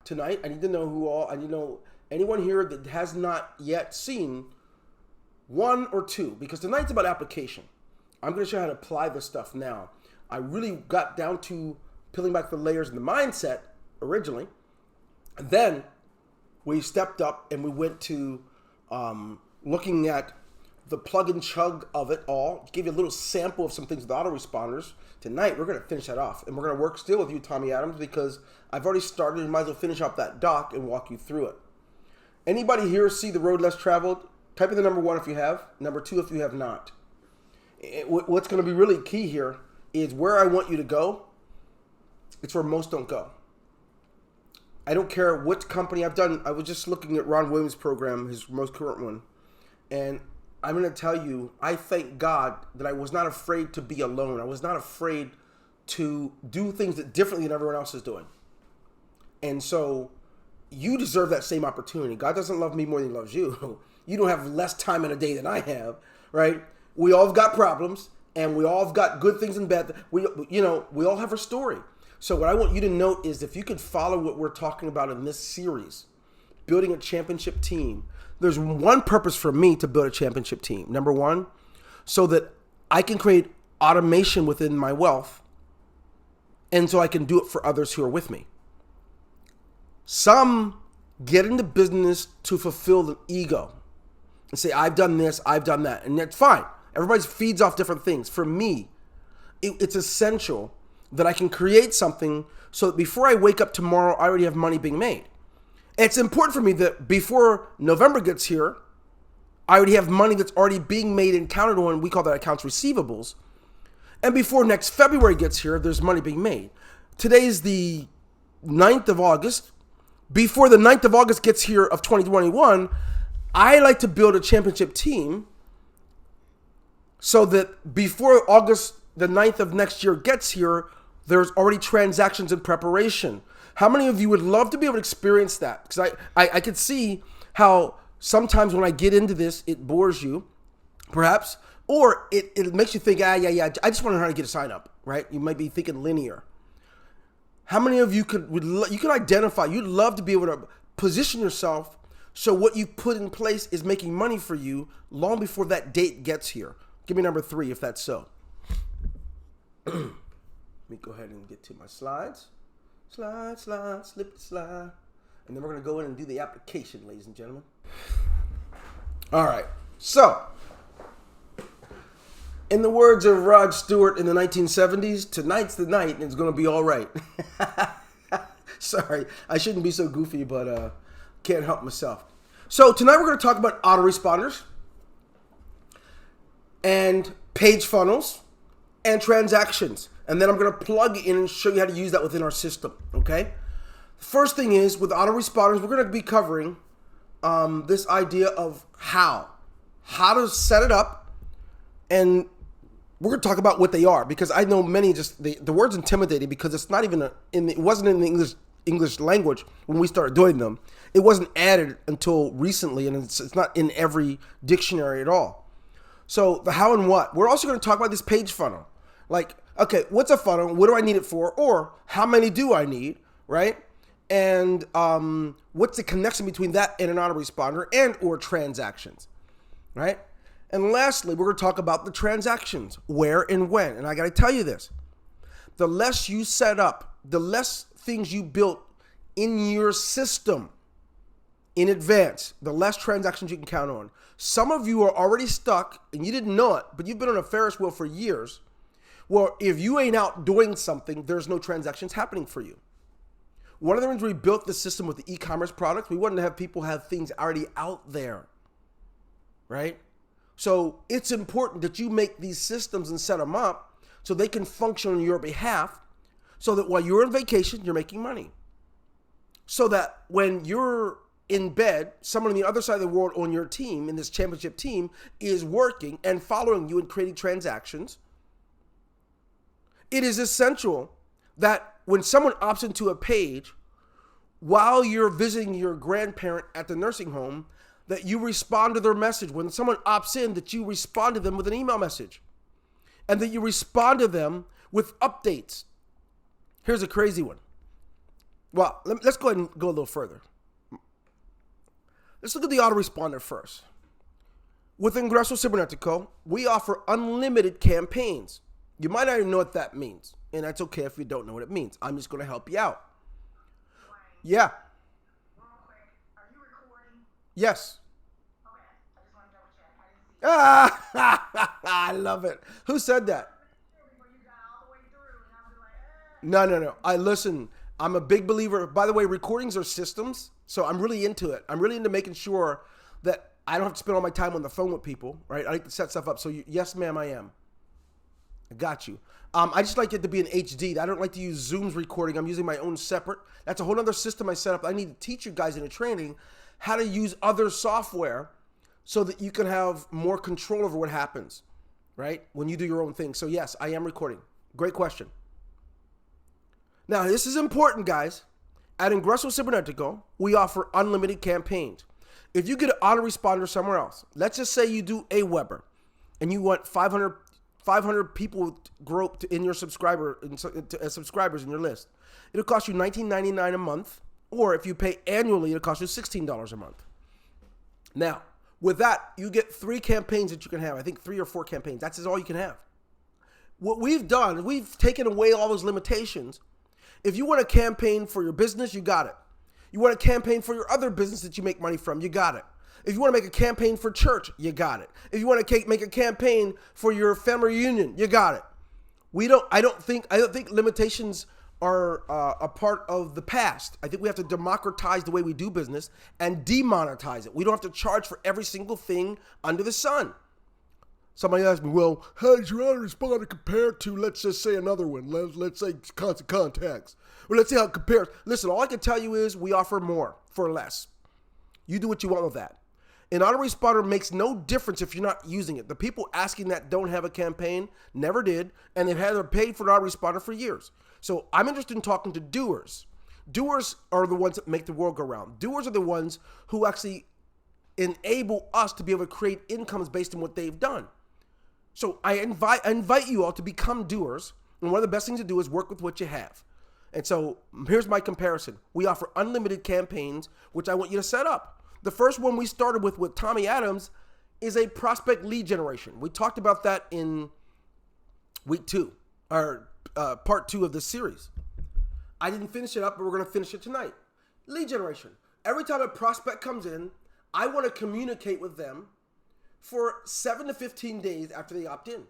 tonight. I need to know I need to know anyone here that has not yet seen one or two, because tonight's about application. I'm going to show you how to apply this stuff now. I really got down to peeling back the layers in the mindset originally. And then we stepped up and we went to looking at the plug and chug of it all. Give you a little sample of some things with autoresponders. Tonight, we're going to finish that off. And we're going to work still with you, Tommy Adams, because I've already started and might as well finish off that doc and walk you through it. Anybody here see the road less traveled? Type in the number 1 if you have. Number 2 if you have not. What's going to be really key here is where I want you to go. It's where most don't go. I don't care what company I've done. I was just looking at Ron Williams' program, his most current one. And I'm going to tell you, I thank God that I was not afraid to be alone. I was not afraid to do things that differently than everyone else is doing. And so you deserve that same opportunity. God doesn't love me more than he loves you. You don't have less time in a day than I have, right? We all have got problems, and we all have got good things and bad. We all have our story. So what I want you to note is if you could follow what we're talking about in this series, building a championship team, there's one purpose for me to build a championship team. Number 1, so that I can create automation within my wealth, and so I can do it for others who are with me. Some get into business to fulfill the ego and say, I've done this, I've done that, and that's fine. Everybody feeds off different things. For me, it's essential that I can create something so that before I wake up tomorrow, I already have money being made. It's important for me that before November gets here, I already have money that's already being made and counted on. We call that accounts receivables. And before next February gets here, there's money being made. Today's the 9th of August. Before the 9th of August gets here of 2021, I like to build a championship team so that before August, the 9th of next year gets here, there's already transactions in preparation. How many of you would love to be able to experience that? Because I could see how sometimes when I get into this, it bores you, perhaps, or it makes you think, I just want to know how to get a sign up, right? You might be thinking linear. How many of you could identify, you'd love to be able to position yourself so what you put in place is making money for you long before that date gets here? Give me number 3 if that's so. Let me go ahead and get to my slides. Slide, slip the slide. And then we're going to go in and do the application, ladies and gentlemen. All right. So, in the words of Rod Stewart in the 1970s, tonight's the night and it's going to be all right. Sorry, I shouldn't be so goofy, but can't help myself. So, tonight we're going to talk about autoresponders and page funnels and transactions. And then I'm going to plug in and show you how to use that within our system, okay? First thing is, with autoresponders, we're going to be covering this idea of how to set it up, and we're going to talk about what they are, because I know many the word's intimidating because it's not even it wasn't in the English language when we started doing them. It wasn't added until recently, and it's not in every dictionary at all. So the how and what. We're also going to talk about this page funnel. Like, okay, what's a funnel? What do I need it for? Or how many do I need, right? And what's the connection between that and an autoresponder and or transactions, right? And lastly, we're going to talk about the transactions, where and when. And I got to tell you this, the less you set up, the less things you built in your system in advance, the less transactions you can count on. Some of you are already stuck and you didn't know it, but you've been on a Ferris wheel for years. Well, if you ain't out doing something, there's no transactions happening for you. One of the reasons we built the system with the e-commerce product, we wanted to have people have things already out there, right? So it's important that you make these systems and set them up so they can function on your behalf, so that while you're on vacation, you're making money. So that when you're in bed, someone on the other side of the world on your team, in this championship team, is working and following you and creating transactions. It is essential that when someone opts into a page while you're visiting your grandparent at the nursing home, that you respond to their message. When someone opts in, that you respond to them with an email message, and that you respond to them with updates. Here's a crazy one. Well, let's go ahead and go a little further. Let's look at the autoresponder first. With Ingreso Cybernetico, we offer unlimited campaigns. You might not even know what that means, and that's okay if you don't know what it means. I'm just going to help you out. Yeah. Real quick, are you recording? Yes. Okay, I just want to double check. I didn't see it. I love it. Who said that? No. Listen, I'm a big believer. By the way, recordings are systems, so I'm really into it. I'm really into making sure that I don't have to spend all my time on the phone with people, right? I like to set stuff up. So yes, ma'am, I am. I got you. I just like it to be in HD. I don't like to use Zoom's recording. I'm using my own separate. That's a whole other system I set up. I need to teach you guys in a training how to use other software so that you can have more control over what happens, right? When you do your own thing. So yes, I am recording. Great question. Now, this is important, guys. At Ingreso Cybernetico, we offer unlimited campaigns. If you get an autoresponder somewhere else, let's just say you do AWeber and you want 500 people groped in your subscribers in your list. It'll cost you $19.99 a month, or if you pay annually, it'll cost you $16 a month. Now, with that, you get 3 campaigns that you can have. I think 3 or 4 campaigns. That's all you can have. What we've done is we've taken away all those limitations. If you want a campaign for your business, you got it. You want a campaign for your other business that you make money from, you got it. If you want to make a campaign for church, you got it. If you want to make a campaign for your family reunion, you got it. I don't think limitations are a part of the past. I think we have to democratize the way we do business and demonetize it. We don't have to charge for every single thing under the sun. Somebody asked me, well, how does your autoresponder compare to, let's just say another one? Let's say Constant Contacts. Well, let's see how it compares. Listen, all I can tell you is we offer more for less. You do what you want with that. An autoresponder makes no difference if you're not using it. The people asking that don't have a campaign never did, and they've had paid for an autoresponder for years. So I'm interested in talking to doers. Doers are the ones that make the world go round. Doers are the ones who actually enable us to be able to create incomes based on what they've done. So I invite you all to become doers. And one of the best things to do is work with what you have. And so here's my comparison. We offer unlimited campaigns, which I want you to set up. The first one we started with Tommy Adams is a prospect lead generation. We talked about that in week 2, or part 2 of this series. I didn't finish it up, but we're going to finish it tonight. Lead generation. Every time a prospect comes in, I want to communicate with them for 7 to 15 days after they opt in.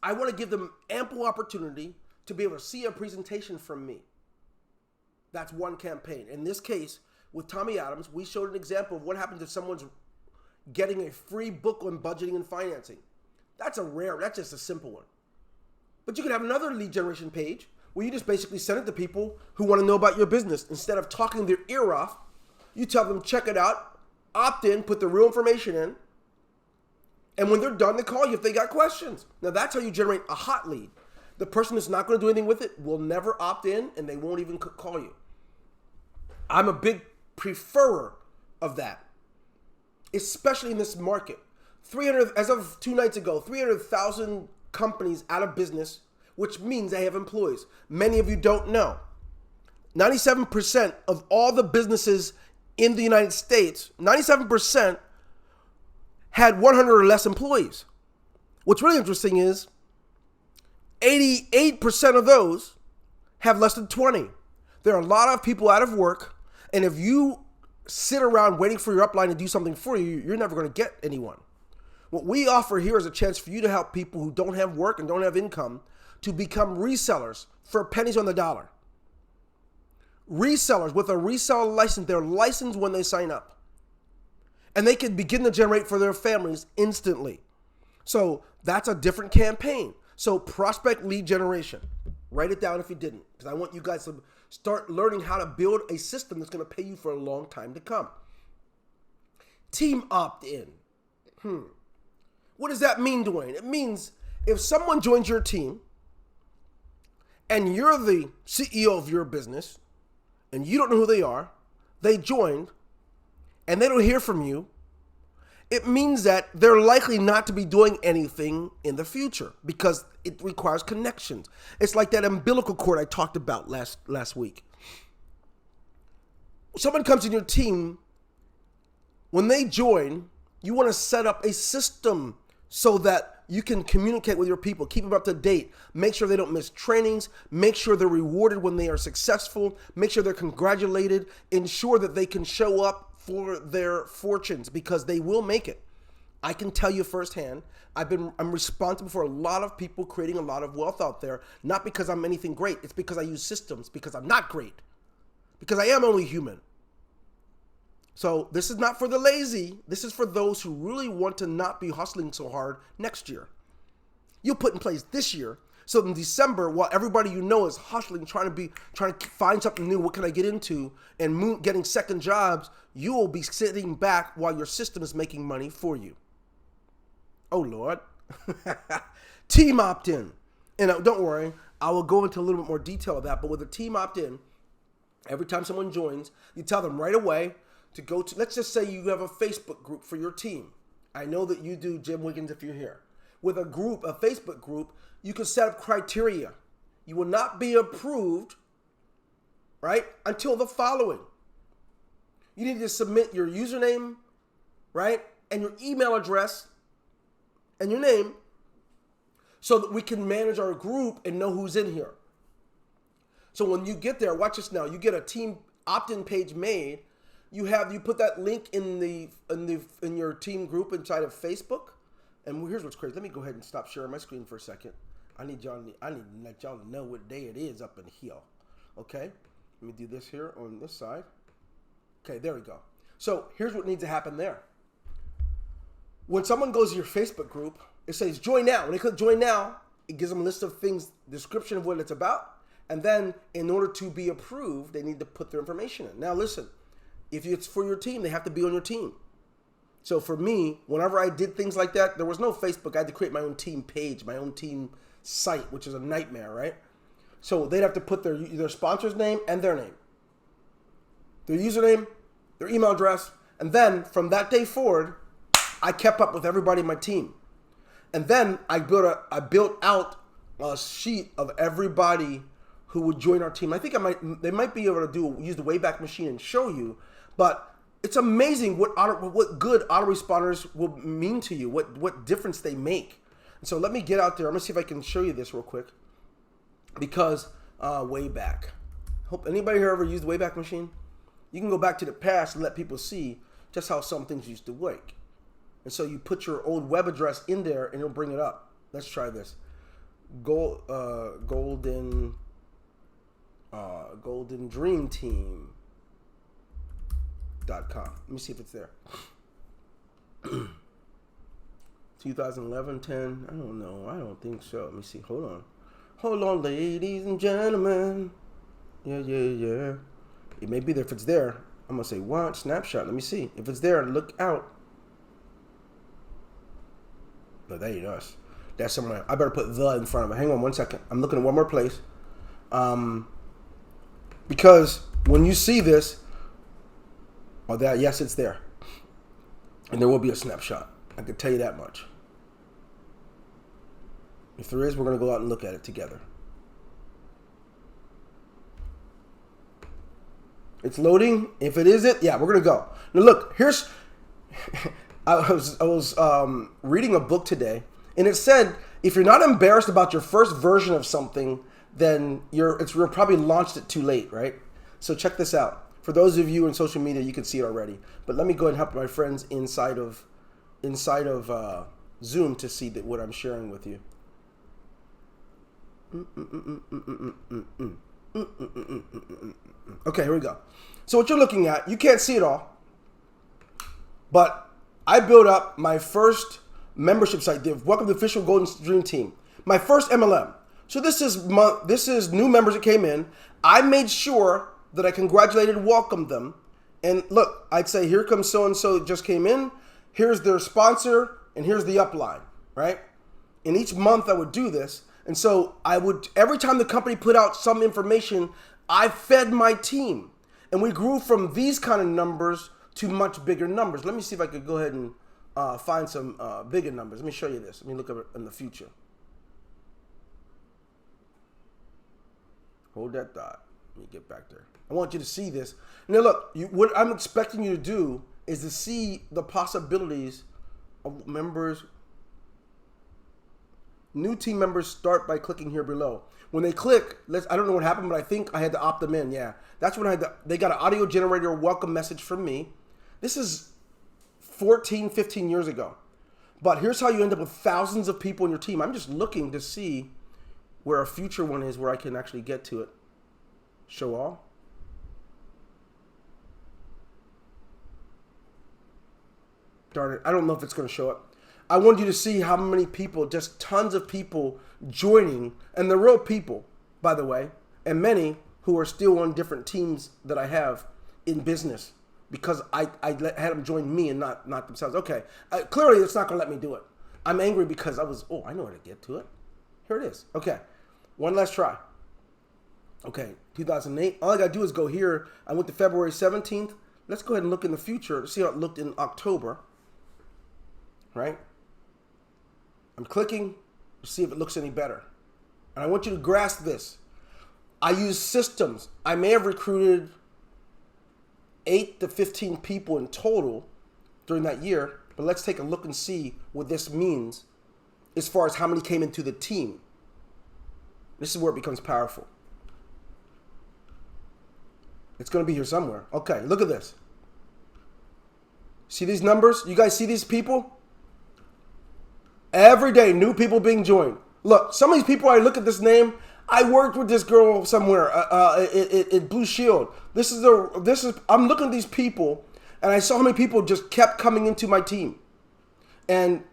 I want to give them ample opportunity to be able to see a presentation from me. That's one campaign. In this case, with Tommy Adams, we showed an example of what happens if someone's getting a free book on budgeting and financing. That's just a simple one. But you could have another lead generation page where you just basically send it to people who want to know about your business. Instead of talking their ear off, you tell them, check it out, opt in, put the real information in, and when they're done, they call you if they got questions. Now, that's how you generate a hot lead. The person that's not going to do anything with it will never opt in, and they won't even call you. I'm a big preferer of that, especially in this market. As of 2 nights ago, 300,000 companies out of business, which means they have employees. Many of you don't know. 97% of all the businesses in the United States, 97% had 100 or less employees. What's really interesting is 88% of those have less than 20. There are a lot of people out of work, and if you sit around waiting for your upline to do something for you, you're never going to get anyone. What we offer here is a chance for you to help people who don't have work and don't have income to become resellers for pennies on the dollar. Resellers with a reseller license, they're licensed when they sign up. And they can begin to generate for their families instantly. So that's a different campaign. So prospect lead generation. Write it down if you didn't, because I want you guys to start learning how to build a system that's going to pay you for a long time to come. Team opt-in. What does that mean, Dwayne? It means if someone joins your team and you're the CEO of your business and you don't know who they are, they joined and they don't hear from you, it means that they're likely not to be doing anything in the future because it requires connections. It's like that umbilical cord I talked about last week. someone comes in your team, when they join, you want to set up a system so that you can communicate with your people, keep them up to date, make sure they don't miss trainings, make sure they're rewarded when they are successful, make sure they're congratulated, ensure that they can show up for their fortunes because they will make it. I can tell you firsthand, I'm responsible for a lot of people creating a lot of wealth out there, not because I'm anything great. It's because I use systems, because I'm not great, because I am only human. So this is not for the lazy. This is for those who really want to not be hustling so hard next year. You put in place this year. So in December, while everybody you know is hustling, trying to find something new, what can I get into, and getting second jobs, you will be sitting back while your system is making money for you. Oh, Lord. Team opt-in. And don't worry, I will go into a little bit more detail of that. But with a team opt-in, every time someone joins, you tell them right away to go to, let's just say you have a Facebook group for your team. I know that you do, Jim Wiggins, if you're here. With a group, a Facebook group, you can set up criteria. You will not be approved, right, until the following. You need to submit your username, right, and your email address and your name so that we can manage our group and know who's in here. So when you get there, watch this now, you get a team opt-in page made. You put that link in your team group inside of Facebook. And here's what's crazy. Let me go ahead and stop sharing my screen for a second. I need to let y'all know what day it is up in here. Okay? Let me do this here on this side. Okay, there we go. So here's what needs to happen there. When someone goes to your Facebook group, it says join now. When they click join now, it gives them a list of things, description of what it's about. And then in order to be approved, they need to put their information in. Now listen. If it's for your team, they have to be on your team. So for me, whenever I did things like that, there was no Facebook. I had to create my own team page, my own team site, which is a nightmare, right? So they'd have to put their sponsor's name and their name, their username, their email address, and then from that day forward, I kept up with everybody in my team. And then I built out a sheet of everybody who would join our team. I think they might be able to use the Wayback Machine and show you. But it's amazing what good autoresponders will mean to you, what difference they make. And so let me get out there. I'm going to see if I can show you this real quick. Because Wayback. Hope anybody here ever used the Wayback Machine? You can go back to the past and let people see just how some things used to work. And so you put your old web address in there and it'll bring it up. Let's try this. Golden Dream Team. .com. Let me see if it's there. 2011, 10. I don't know. I don't think so. Let me see. Hold on, ladies and gentlemen. Yeah. It may be there. If it's there, I'm gonna say what snapshot. Let me see. If it's there, look out. No, that ain't us. That's somewhere. I better put the in front of it. Hang on 1 second. I'm looking at one more place. Because when you see this. Yes, it's there. And there will be a snapshot. I can tell you that much. If there is, we're going to go out and look at it together. It's loading. If it isn't, yeah, we're going to go. Now look, here's... I was reading a book today, and it said, if you're not embarrassed about your first version of something, then you're probably launched it too late, right? So check this out. For those of you in social media, you can see it already. But let me go ahead and help my friends inside of Zoom to see what I'm sharing with you. Okay, here we go. So what you're looking at, you can't see it all. But I built up my first membership site, the Welcome to the Official Golden Dream Team. My first MLM. So this is new members that came in. I made sure that I congratulated and welcomed them. And look, I'd say, here comes so-and-so that just came in. Here's their sponsor, and here's the upline, right? And each month I would do this. And so every time the company put out some information, I fed my team. And we grew from these kind of numbers to much bigger numbers. Let me see if I could go ahead and find some bigger numbers. Let me show you this. Let me look at it in the future. Hold that thought. Let me get back there. I want you to see this. Now look, what I'm expecting you to do is to see the possibilities of members. New team members start by clicking here below. When they click, I don't know what happened, but I think I had to opt them in. Yeah, that's when they got an audio generator welcome message from me. This is 14, 15 years ago. But here's how you end up with thousands of people in your team. I'm just looking to see where a future one is where I can actually get to it. Show all. Darn it, I don't know if it's going to show up. I want you to see how many people, just tons of people joining, and they're real people, by the way, and many who are still on different teams that I have in business because I had them join me and not themselves. Okay, clearly it's not going to let me do it. I'm angry because I know how to get to it. Here it is. Okay, one last try. Okay, 2008. All I got to do is go here. I went to February 17th. Let's go ahead and look in the future to see how it looked in October. Right? I'm clicking to see if it looks any better. And I want you to grasp this. I use systems. I may have recruited 8 to 15 people in total during that year, but let's take a look and see what this means as far as how many came into the team. This is where it becomes powerful. It's going to be here somewhere. Okay, look at this. See these numbers? You guys see these people? Every day, new people being joined. Look, some of these people, I look at this name. I worked with this girl somewhere at Blue Shield. I'm looking at these people, and I saw how many people just kept coming into my team. And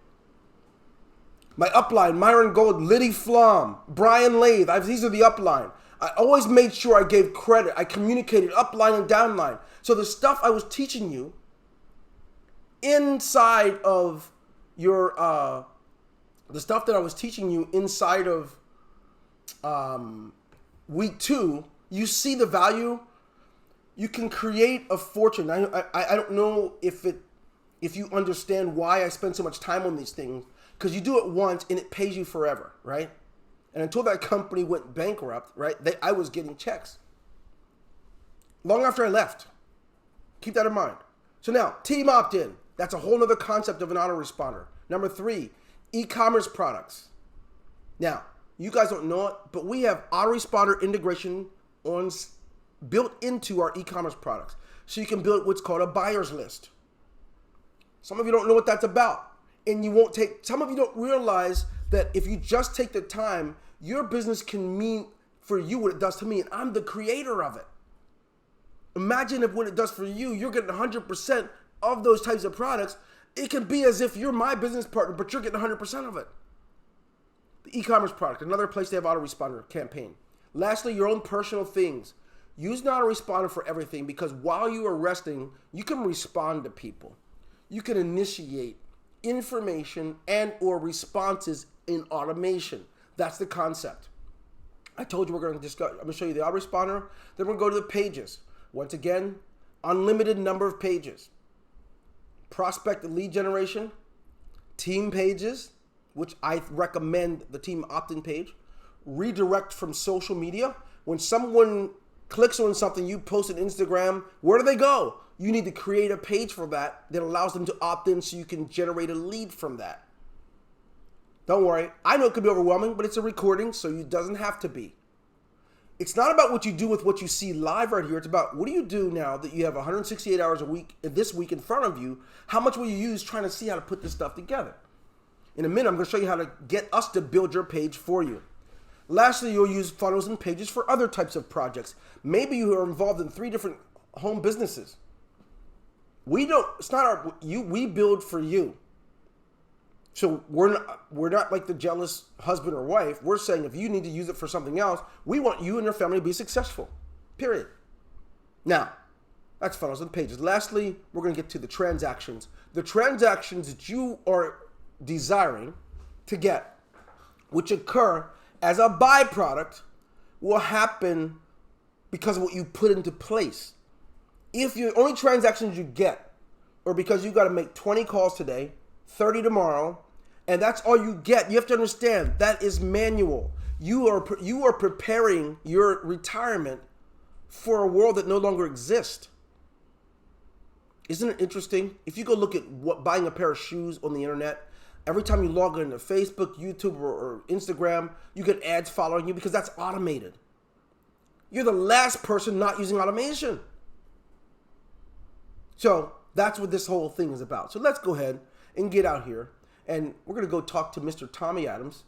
my upline, Myron Gold, Liddy Flom, Brian Lathe, these are the upline. I always made sure I gave credit. I communicated upline and downline. So the stuff I was teaching you inside of your... the stuff that I was teaching you inside of week 2, you see the value. You can create a fortune. I don't know if you understand why I spend so much time on these things, because you do it once and it pays you forever, right? And until that company went bankrupt, right, I was getting checks long after I left. Keep that in mind. So now, team opt-in. That's a whole other concept of an autoresponder. Number 3, e-commerce products. Now, you guys don't know it, but we have autoresponder integration built into our e-commerce products. So you can build what's called a buyer's list. Some of you don't know what that's about. And some of you don't realize that if you just take the time, your business can mean for you what it does to me. And I'm the creator of it. Imagine if what it does for you, you're getting 100% of those types of products. It can be as if you're my business partner, but you're getting 100% of it. The e-commerce product, another place they have autoresponder campaign. Lastly, your own personal things. Use an autoresponder for everything, because while you are resting, you can respond to people. You can initiate information and or responses in automation. That's the concept. I told you we're going to discuss. I'm going to show you the autoresponder. Then we're going to go to the pages. Once again, unlimited number of pages. Prospect and lead generation, team pages, which I recommend the team opt-in page, redirect from social media. When someone clicks on something you post on Instagram, where do they go? You need to create a page for that allows them to opt in so you can generate a lead from that. Don't worry. I know it could be overwhelming, but it's a recording, so it doesn't have to be. It's not about what you do with what you see live right here. It's about what do you do now that you have 168 hours a week, this week in front of you? How much will you use trying to see how to put this stuff together? In a minute, I'm going to show you how to get us to build your page for you. Lastly, you'll use funnels and pages for other types of projects. Maybe you are involved in 3 different home businesses. We build for you. So we're not like the jealous husband or wife. We're saying if you need to use it for something else, we want you and your family to be successful. Period. Now, that's funnels and pages. Lastly, we're going to get to the transactions. The transactions that you are desiring to get, which occur as a byproduct, will happen because of what you put into place. If your only transactions you get are because you got to make 20 calls today, 30 tomorrow, and that's all you get, you have to understand that is manual. You are preparing your retirement for a world that no longer exists. Isn't it interesting? If you go look at buying a pair of shoes on the internet, every time you log into Facebook, YouTube, or Instagram, you get ads following you because that's automated. You're the last person not using automation. So that's what this whole thing is about. So let's go ahead and get out here, and we're going to go talk to Mr. Tommy Adams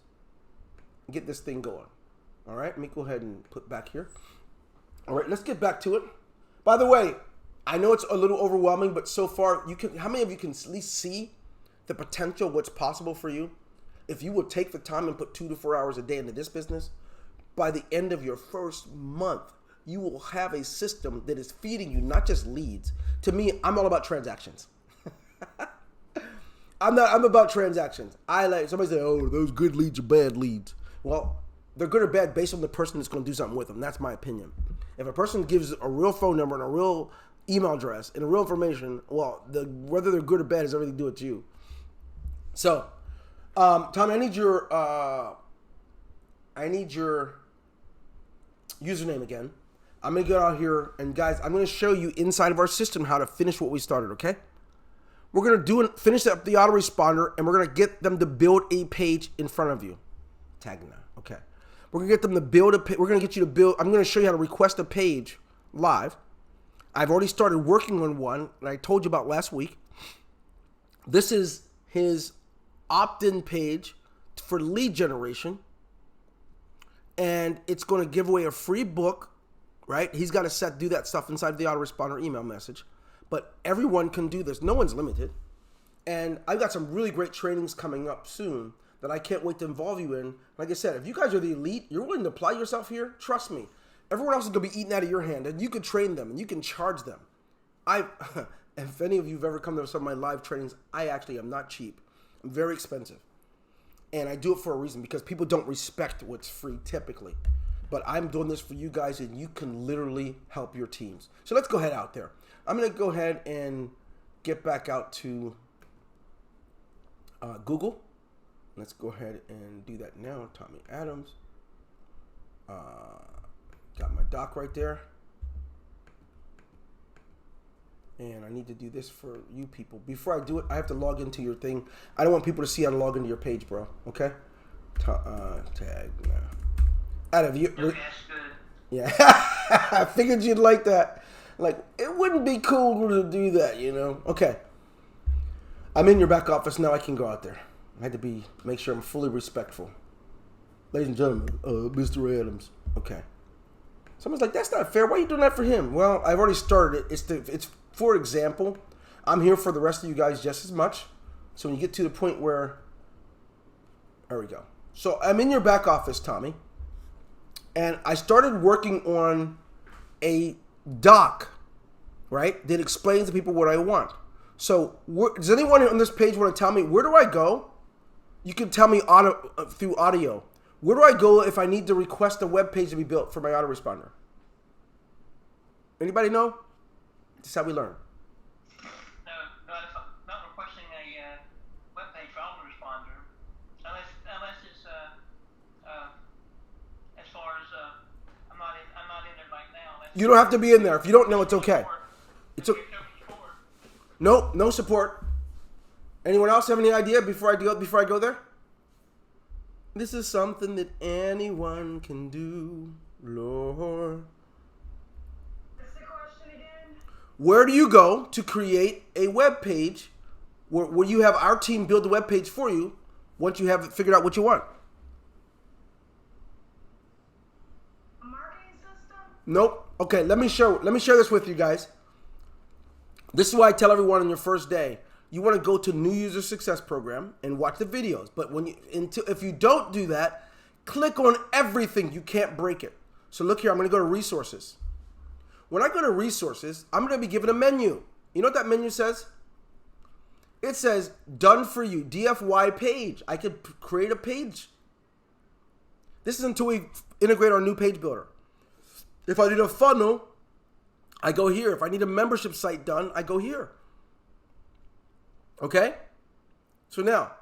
and get this thing going. All right, let me go ahead and put back here. All right, let's get back to it. By the way, I know it's a little overwhelming, but so far, how many of you can at least see the potential, what's possible for you? If you would take the time and put 2 to 4 hours a day into this business, by the end of your first month, you will have a system that is feeding you not just leads. To me, I'm all about transactions. I'm about transactions. Somebody say, oh, those good leads are bad leads. Well, they're good or bad based on the person that's going to do something with them. That's my opinion. If a person gives a real phone number and a real email address and a real information, well, whether they're good or bad has everything to do with you. So, Tommy, I need your username again. I'm going to go out here, and guys, I'm going to show you inside of our system how to finish what we started, okay? We're going to finish up the autoresponder, and we're going to get them to build a page in front of you. Tag now, okay. We're going to get them to build a page. We're going to get you to build. I'm going to show you how to request a page live. I've already started working on one that I told you about last week. This is his Optin page for lead generation. And it's going to give away a free book, right? He's got to do that stuff inside of the autoresponder email message. But everyone can do this. No one's limited. And I've got some really great trainings coming up soon that I can't wait to involve you in. Like I said, if you guys are the elite, you're willing to apply yourself here, trust me. Everyone else is going to be eating out of your hand, and you can train them, and you can charge them. If any of you have ever come to some of my live trainings, I actually am not cheap. I'm very expensive. And I do it for a reason, because people don't respect what's free typically. But I'm doing this for you guys, and you can literally help your teams. So let's go ahead out there. I'm going to go ahead and get back out to Google. Let's go ahead and do that now. Tommy Adams. Got my doc right there. And I need to do this for you people. Before I do it, I have to log into your thing. I don't want people to see how to log into your page, bro. Okay? Tag now. Out of you. Okay, that's good. Yeah. I figured you'd like that. Like, it wouldn't be cool to do that, you know? Okay. I'm in your back office now. I can go out there. I had to make sure I'm fully respectful. Ladies and gentlemen, Mr. Adams. Okay. Someone's like, that's not fair. Why are you doing that for him? Well, I've already started it. It's for example. I'm here for the rest of you guys just as much. So when you get to the point where, there we go. So I'm in your back office, Tommy. And I started working on a doc, right, that explains to people what I want. So does anyone on this page want to tell me, where do I go? You can tell me through audio. Where do I go if I need to request a web page to be built for my autoresponder? Anybody know? This is how we learn. No, not requesting a web page for autoresponder, unless it's as far as I'm not in there right now. You don't have to be in there. If you don't know, it's okay. It's okay. Nope, no support. Anyone else have any idea before I go there? This is something that anyone can do, Lord. What's the question again? Where do you go to create a web page where you have our team build the web page for you once you have figured out what you want? A marketing system? Nope. Okay, let me share this with you guys. This is why I tell everyone on your first day, you want to go to New User Success Program and watch the videos. But if you don't do that, click on everything. You can't break it. So look here, I'm going to go to Resources. When I go to Resources, I'm going to be given a menu. You know what that menu says? It says, Done for You, DFY page. I could create a page. This is until we integrate our new page builder. If I need a funnel, I go here. If I need a membership site done, I go here. Okay? So now,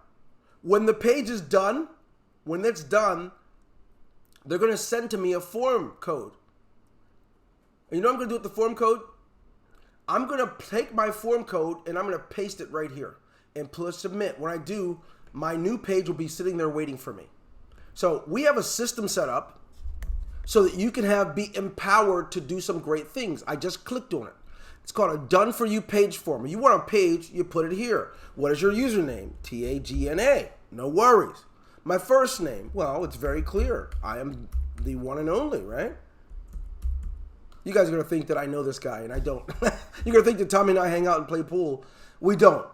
when the page is done, when it's done, they're going to send to me a form code. And you know what I'm going to do with the form code? I'm going to take my form code and I'm going to paste it right here and push submit. When I do, my new page will be sitting there waiting for me. So we have a system set up so that you can be empowered to do some great things. I just clicked on it. It's called a done for you page form. You want a page, you put it here. What is your username? TAGNA. No worries. My first name, well, it's very clear. I am the one and only, right? You guys are going to think that I know this guy, and I don't. You're going to think that Tommy and I hang out and play pool. We don't.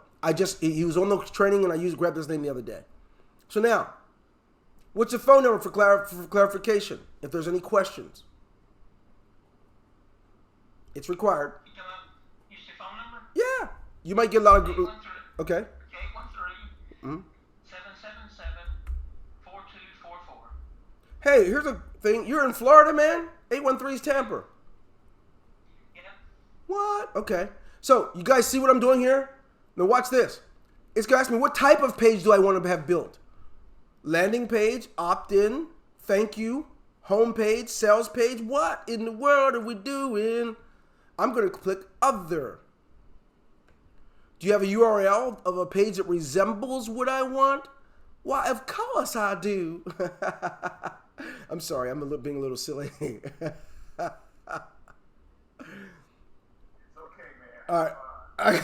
He was on the training, and I grabbed his name the other day. So now, what's your phone number for clarification, if there's any questions? It's required. Use your phone number? Yeah. You might get a lot of... 813. Okay. 813 777 4244. Hey, here's a thing. You're in Florida, man? 813 is Tampa. Yeah. What? Okay. So, you guys see what I'm doing here? Now watch this. It's going to ask me, what type of page do I want to have built? Landing page, opt-in, thank you, home page, sales page. What in the world are we doing? I'm going to click other. Do you have a URL of a page that resembles what I want? Why, of course I do. I'm sorry, I'm being a little silly. It's okay, man. All right.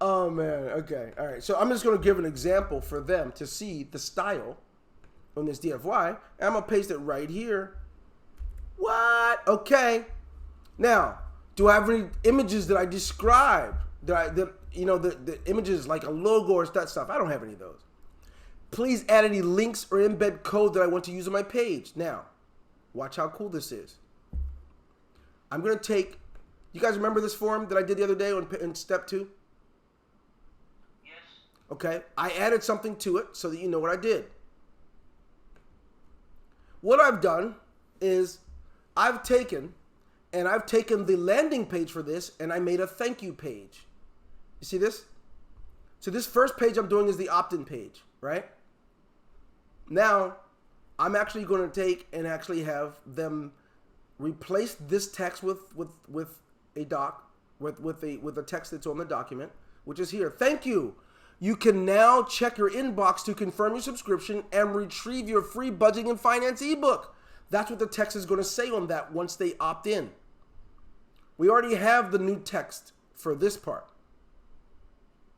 Oh, man. Okay. All right. So I'm just going to give an example for them to see the style on this DFY. And I'm going to paste it right here. What? Okay. Now, do I have any images that I describe? The images like a logo or that stuff? I don't have any of those. Please add any links or embed code that I want to use on my page. Now, watch how cool this is. I'm going to take... You guys remember this form that I did the other day in step 2? Yes. Okay, I added something to it so that you know what I did. What I've done is I've taken the landing page for this and I made a thank you page. You see this? So this first page I'm doing is the opt-in page, right? Now, I'm actually going to take and actually have them replace this text with a doc, with a text that's on the document, which is here. Thank you. You can now check your inbox to confirm your subscription and retrieve your free budgeting and finance ebook. That's what the text is going to say on that once they opt in. We already have the new text for this part,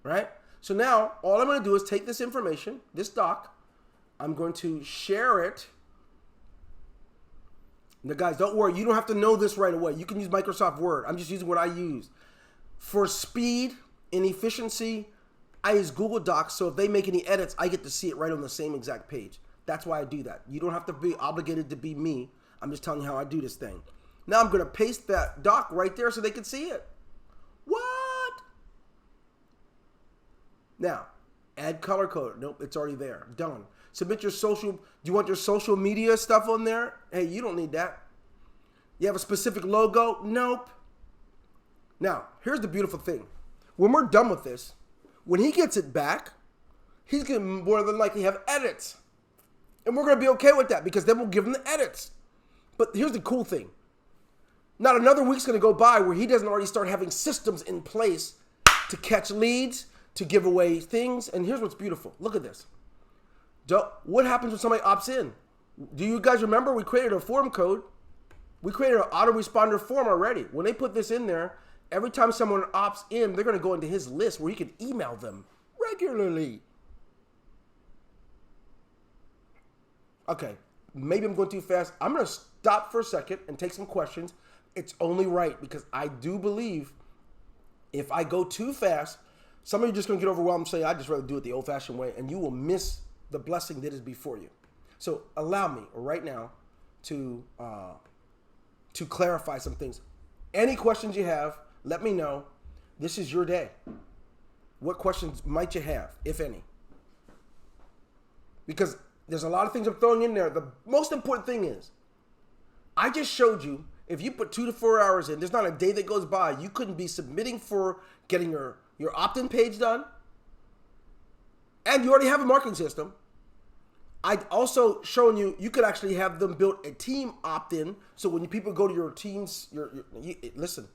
right? So now all I'm going to do is take this information, this doc, I'm going to share it. Now guys, don't worry, you don't have to know this right away. You can use Microsoft Word. I'm just using what I use. For speed and efficiency, I use Google Docs, so if they make any edits, I get to see it right on the same exact page. That's why I do that. You don't have to be obligated to be me. I'm just telling you how I do this thing. Now I'm going to paste that doc right there so they can see it. What? Now, add color code. Nope, it's already there. Done. Submit your social. Do you want your social media stuff on there? Hey, you don't need that. You have a specific logo? Nope. Now, here's the beautiful thing. When we're done with this, when he gets it back, he's going to more than likely have edits. And we're going to be okay with that because then we'll give him the edits. But here's the cool thing. Not another week's going to go by where he doesn't already start having systems in place to catch leads, to give away things. And here's what's beautiful. Look at this. What happens when somebody opts in? Do you guys remember we created a form code? We created an autoresponder form already. When they put this in there, every time someone opts in, they're going to go into his list where he can email them regularly. Okay, maybe I'm going too fast. I'm going to stop for a second and take some questions. It's only right because I do believe if I go too fast, some of you are just going to get overwhelmed and say, I'd just rather do it the old-fashioned way, and you will miss the blessing that is before you. So allow me right now to clarify some things. Any questions you have, let me know. This is your day. What questions might you have, if any? Because there's a lot of things I'm throwing in there. The most important thing is, I just showed you, if you put 2 to 4 hours in, there's not a day that goes by you couldn't be submitting for getting your opt-in page done. And you already have a marketing system. I also showing you could actually have them build a team opt-in. So when people go to your teams, listen,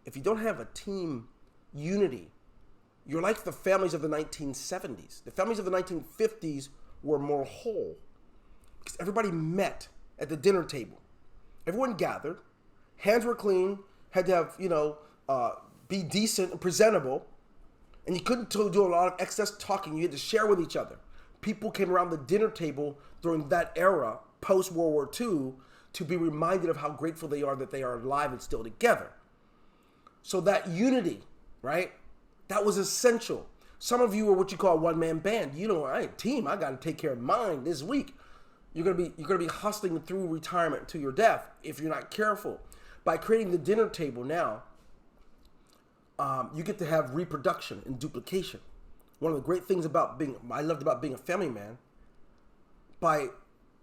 if you don't have a team unity, you're like the families of the 1970s. The families of the 1950s were more whole because everybody met at the dinner table. Everyone gathered, hands were clean, had to have, be decent and presentable, and you couldn't do a lot of excess talking. You had to share with each other. People came around the dinner table during that era, post-World War II, to be reminded of how grateful they are that they are alive and still together. So that unity, right, that was essential. Some of you are what you call a one-man band. You know, I team, I got to take care of mine this week. You're gonna be hustling through retirement to your death if you're not careful. By creating the dinner table now, you get to have reproduction and duplication. One of the great things I loved about being a family man, by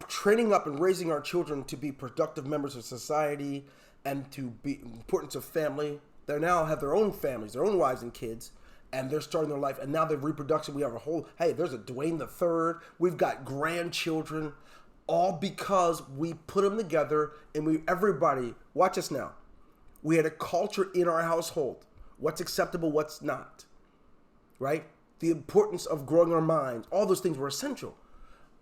training up and raising our children to be productive members of society and to be importance of family, they now have their own families, their own wives and kids, and they're starting their life. And now they've reproduction. We have there's a Dwayne the Third. We've got grandchildren, all because we put them together and everybody, watch us now. We had a culture in our household. What's acceptable, what's not, right? The importance of growing our minds, all those things were essential.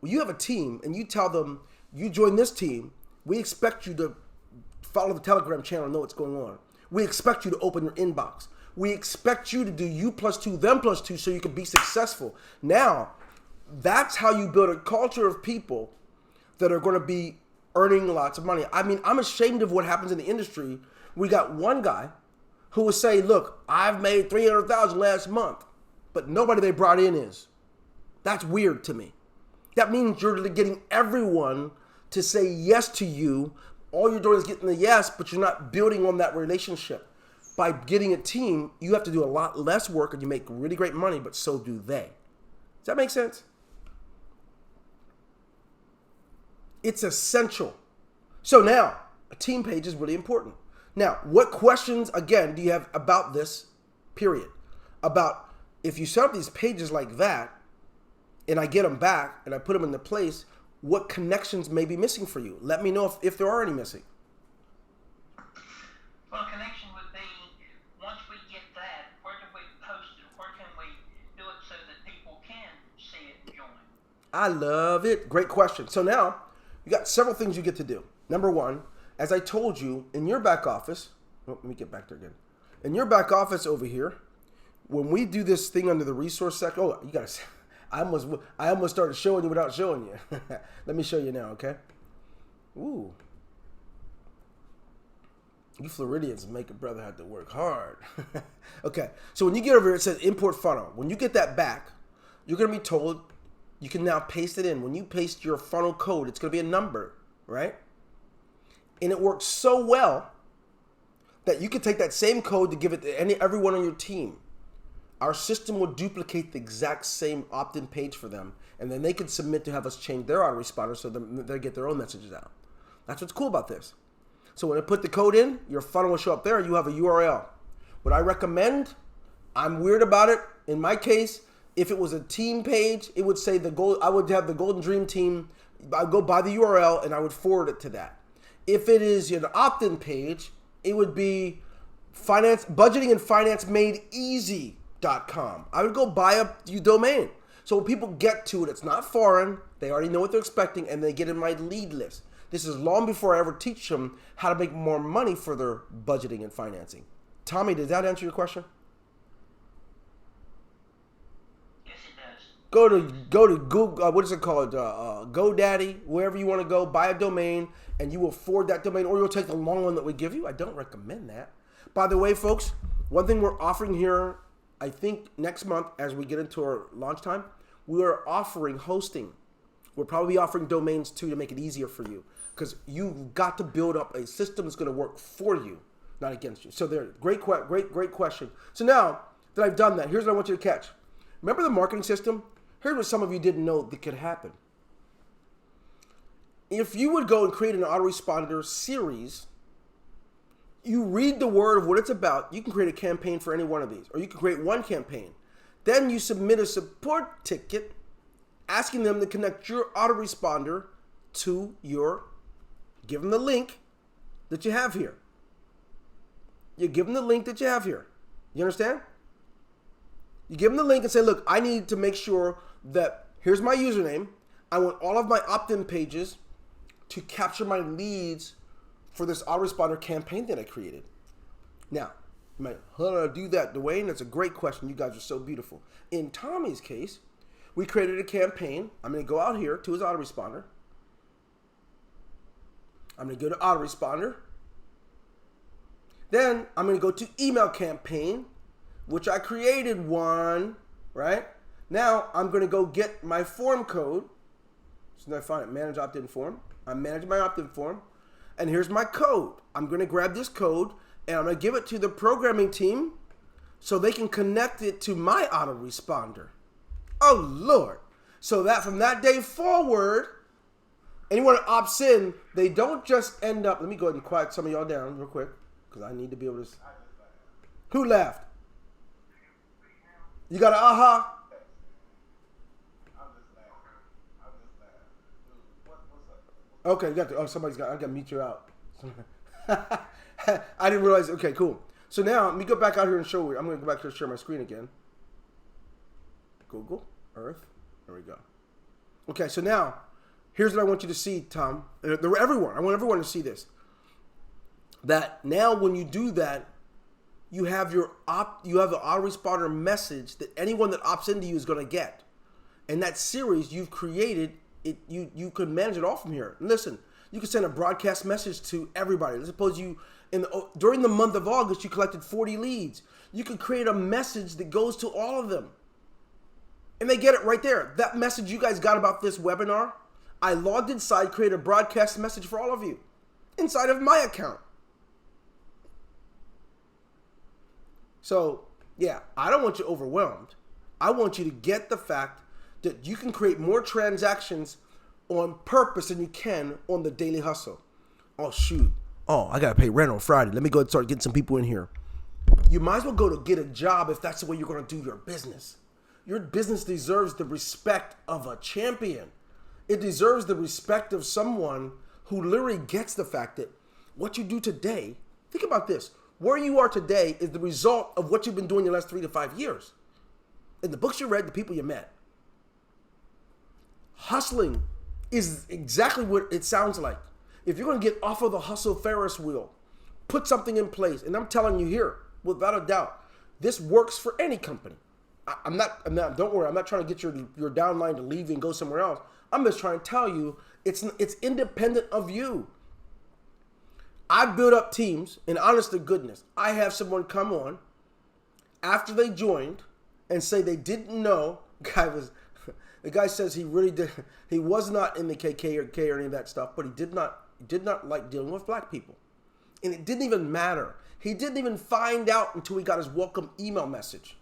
When you have a team and you tell them, you join this team, we expect you to follow the Telegram channel and know what's going on. We expect you to open your inbox. We expect you to do you plus two, them plus two, so you can be successful. Now, that's how you build a culture of people that are going to be earning lots of money. I mean, I'm ashamed of what happens in the industry. We got one guy who will say, look, I've made $300,000 last month, but nobody they brought in is. That's weird to me. That means you're getting everyone to say yes to you. All you're doing is getting the yes, but you're not building on that relationship. By getting a team, you have to do a lot less work and you make really great money, but so do they. Does that make sense? It's essential. So now, a team page is really important. Now, what questions, again, do you have about this, period? About if you set up these pages like that, and I get them back, and I put them into place, what connections may be missing for you? Let me know if there are any missing. Well, a connection would be, once we get that, where do we post it? Where can we do it so that people can see it and join? I love it. Great question. So now, you got several things you get to do. Number one, as I told you, in your back office, let me get back there again. In your back office over here, when we do this thing under the resource section, you got to, I almost started showing you without showing you. Let me show you now, okay? Ooh. You Floridians make a brother have to work hard. Okay, so when you get over here, it says import funnel. When you get that back, you're going to be told you can now paste it in. When you paste your funnel code, it's going to be a number, right? And it works so well that you can take that same code to give it to everyone on your team. Our system will duplicate the exact same opt-in page for them, and then they can submit to have us change their autoresponder so they get their own messages out. That's what's cool about this. So when I put the code in, your funnel will show up there. You have a URL. What I recommend, I'm weird about it. In my case, if it was a team page, it would say I would have the Golden Dream team. I'd go by the URL and I would forward it to that. If it is an opt-in page, it would be budgeting and finance made easy.com. I would go buy a domain. So when people get to it, it's not foreign. They already know what they're expecting and they get in my lead list. This is long before I ever teach them how to make more money for their budgeting and financing. Tommy, did that answer your question? Yes, it does. Go to Google. What is it called? GoDaddy, wherever you want to go. Buy a domain, and you will forward that domain, or you'll take the long one that we give you. I don't recommend that. By the way, folks, one thing we're offering here, I think next month as we get into our launch time, we are offering hosting. We'll probably be offering domains too to make it easier for you, because you've got to build up a system that's going to work for you, not against you. So there, great question. So now that I've done that, here's what I want you to catch. Remember the marketing system? Here's what some of you didn't know that could happen. If you would go and create an autoresponder series, you read the word of what it's about, you can create a campaign for any one of these, or you can create one campaign. Then you submit a support ticket asking them to connect your autoresponder to your, give them the link that you have here. You give them the link that you have here. You understand? You give them the link and say, look, I need to make sure that here's my username. I want all of my opt-in pages to capture my leads for this autoresponder campaign that I created. Now, you might, how do I do that, Dwayne? That's a great question. You guys are so beautiful. In Tommy's case, we created a campaign. I'm going to go out here to his autoresponder. I'm going to go to autoresponder. Then I'm going to go to email campaign, which I created one, right? Now I'm going to go get my form code. So I find it, manage opt-in form. I'm managing my opt-in form. And here's my code. I'm going to grab this code and I'm going to give it to the programming team so they can connect it to my autoresponder. Oh, Lord. So that from that day forward, anyone that opts in, they don't just end up, let me go ahead and quiet some of y'all down real quick because I need to be able to. Who laughed? You got an aha? Okay, you got to, somebody's got, I got to meet you out. I didn't realize, okay, cool. So now, let me go back out here and show you. I'm going to go back here and share my screen again. Google, Earth, there we go. Okay, so now, here's what I want you to see, Tom. Everyone, I want everyone to see this. That now when you do that, you have the autoresponder message that anyone that opts into you is going to get. And that series you've created, you could manage it all from here. And listen, you can send a broadcast message to everybody. Let's suppose you, during the month of August, you collected 40 leads. You could create a message that goes to all of them. And they get it right there. That message you guys got about this webinar, I logged inside, created a broadcast message for all of you inside of my account. So, yeah, I don't want you overwhelmed. I want you to get the fact that you can create more transactions on purpose than you can on the daily hustle. Oh, shoot. Oh, I got to pay rent on Friday. Let me go and start getting some people in here. You might as well go to get a job if that's the way you're going to do your business. Your business deserves the respect of a champion. It deserves the respect of someone who literally gets the fact that what you do today, think about this. Where you are today is the result of what you've been doing the last 3 to 5 years. In the books you read, the people you met. Hustling is exactly what it sounds like. If you're going to get off of the hustle Ferris wheel, put something in place. And I'm telling you here, without a doubt, this works for any company. I'm not, don't worry, I'm not trying to get your downline to leave and go somewhere else. I'm just trying to tell you, it's independent of you. I built up teams, and honest to goodness, I have someone come on after they joined and say they didn't know. The guy says he really did. He was not in the KK or any of that stuff, but he did not like dealing with black people, and it didn't even matter. He didn't even find out until he got his welcome email message.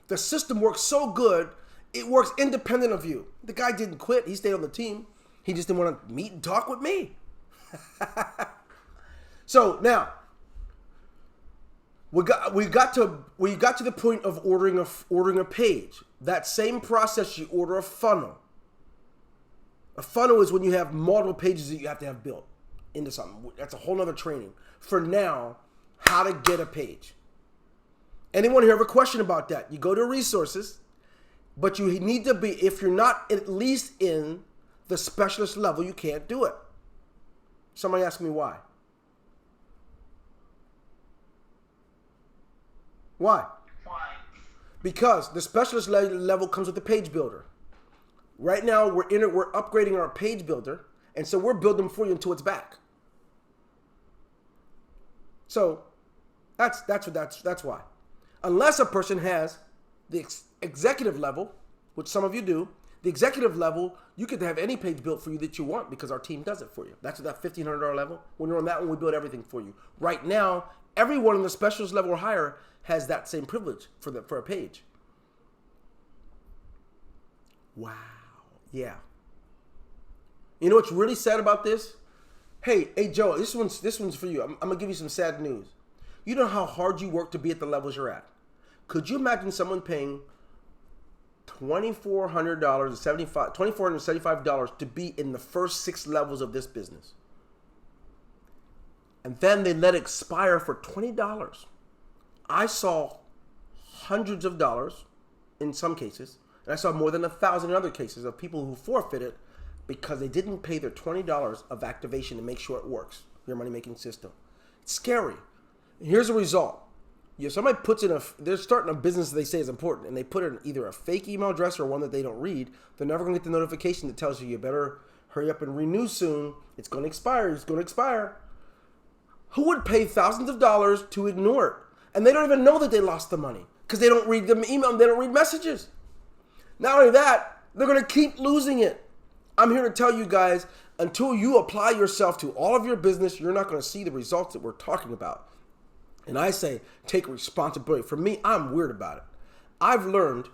The system works so good, it works independent of you. The guy didn't quit. He stayed on the team. He just didn't want to meet and talk with me. So now we got to the point of ordering a page. That same process, you order a funnel. A funnel is when you have multiple pages that you have to have built into something. That's a whole nother training. For now, how to get a page. Anyone here have a question about that? You go to resources, but you need to be, if you're not at least in the specialist level, you can't do it. Somebody asked me why. Why? Because the specialist level comes with the page builder. Right now, we're upgrading our page builder, and so we're building for you until it's back. So that's why. Unless a person has the executive level, which some of you do, the executive level, you could have any page built for you that you want because our team does it for you. That's at that $1,500 level. When you're on that one, we build everything for you. Right now, everyone in the specialist level or higher has that same privilege for a page. Wow. Yeah. You know what's really sad about this? Hey, Joe, this one's for you. I'm gonna give you some sad news. You know how hard you work to be at the levels you're at. Could you imagine someone paying $2,475 to be in the first 6 levels of this business. And then they let it expire for $20. I saw hundreds of dollars in some cases, and I saw more than 1,000 in other cases of people who forfeited because they didn't pay their $20 of activation to make sure it works, your money-making system. It's scary. And here's the result. Somebody puts in they're starting a business that they say is important, and they put in either a fake email address or one that they don't read. They're never going to get the notification that tells you better hurry up and renew soon. It's going to expire. It's going to expire. Who would pay thousands of dollars to ignore it? And they don't even know that they lost the money because they don't read the email and they don't read messages. Not only that, they're going to keep losing it. I'm here to tell you guys, until you apply yourself to all of your business, you're not going to see the results that we're talking about. And I say, take responsibility. For me, I'm weird about it. I've learned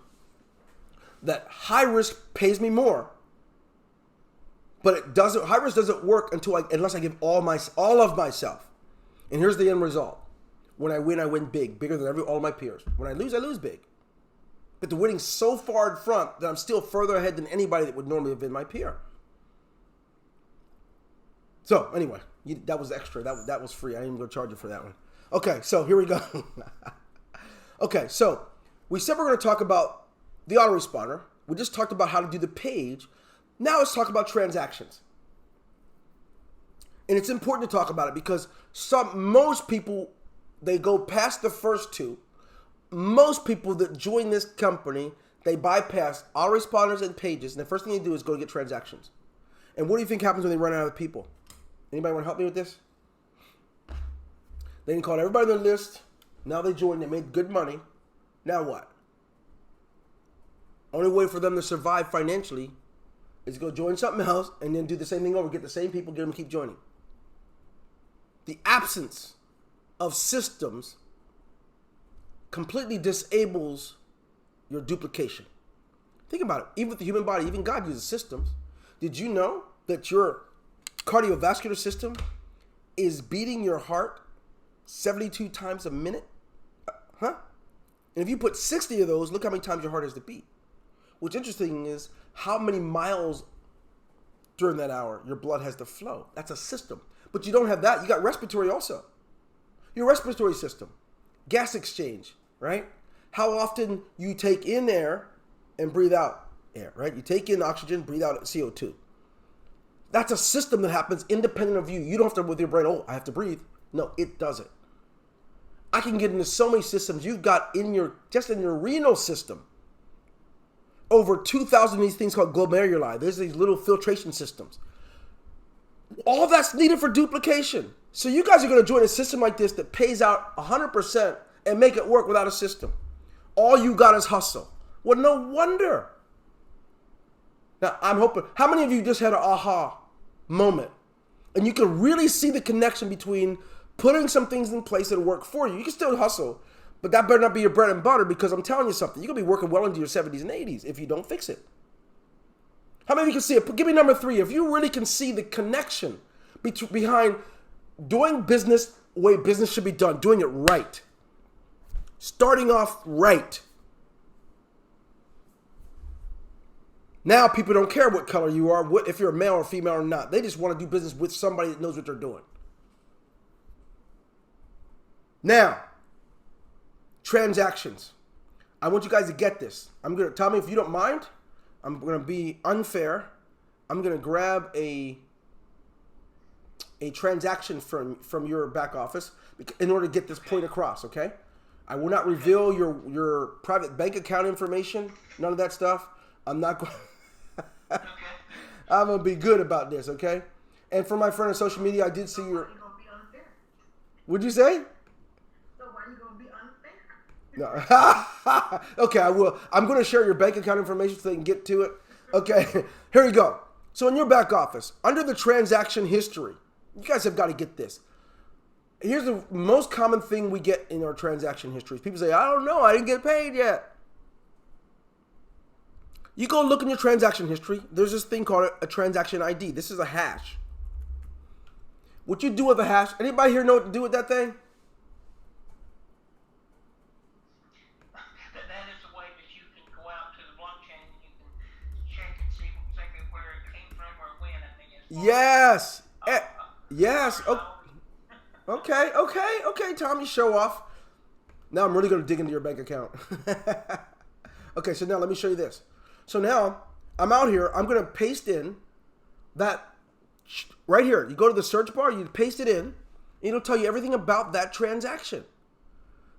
that high risk pays me more, but high risk doesn't work unless I give all of myself. And here's the end result. When I win big, bigger than all of my peers. When I lose big. But the winning's so far in front that I'm still further ahead than anybody that would normally have been my peer. So anyway, that was extra. That was free. I didn't even go charge you for that one. Okay, so here we go. Okay, so we said we're going to talk about the autoresponder. We just talked about how to do the page. Now let's talk about transactions. And it's important to talk about it because most people, they go past the first two. Most people that join this company, they bypass autoresponders and pages, and the first thing they do is go get transactions. And what do you think happens when they run out of people? Anybody want to help me with this? They called everybody on the list. Now they joined. They made good money. Now what? Only way for them to survive financially is to go join something else and then do the same thing over. Get the same people, get them to keep joining. The absence of systems completely disables your duplication. Think about it. Even with the human body, even God uses systems. Did you know that your cardiovascular system is beating your heart 72 times a minute? And if you put 60 of those, look how many times your heart has to beat. What's interesting is how many miles during that hour your blood has to flow. That's a system. But you don't have that. You got respiratory also. Your respiratory system. Gas exchange, right? How often you take in air and breathe out air, right? You take in oxygen, breathe out CO2. That's a system that happens independent of you. You don't have to with your brain, I have to breathe. No, it doesn't. I can get into so many systems you've got just in your renal system. Over 2,000 of these things called glomeruli. There's these little filtration systems. All that's needed for duplication. So you guys are going to join a system like this that pays out 100% and make it work without a system. All you got is hustle. Well, no wonder. Now, I'm hoping, how many of you just had an aha moment? And you can really see the connection between putting some things in place that work for you. You can still hustle, but that better not be your bread and butter, because I'm telling you something. You're going to be working well into your 70s and 80s if you don't fix it. How many of you can see it? Give me number 3. If you really can see the connection behind doing business the way business should be done, doing it right, starting off right. Now people don't care what color you are, if you're a male or female or not. They just want to do business with somebody that knows what they're doing. Now, transactions. I want you guys to get this. Tell me if you don't mind. I'm going to be unfair. I'm going to grab a transaction from your back office in order to get this point across, okay? I will not reveal your private bank account information, none of that stuff. I'm not going I'm going to be good about this, okay? And for my friend on social media, I did see your... Why are you going to be unfair? What'd you say? So why are you going to be unfair? No. Okay, I will. I'm going to share your bank account information so they can get to it. Okay, here you go. So in your back office, under the transaction history, you guys have got to get this. Here's the most common thing we get in our transaction histories. People say, I don't know, I didn't get paid yet. You go look in your transaction history. There's this thing called a transaction ID. This is a hash. What you do with a hash, anybody here know what to do with that thing? That is a way that you can go out to the blockchain Yes. Yes. Okay, Tommy, show off. Now I'm really going to dig into your bank account. Okay, so now let me show you this. So now I'm out here. I'm going to paste in that right here. You go to the search bar, you paste it in, and it'll tell you everything about that transaction.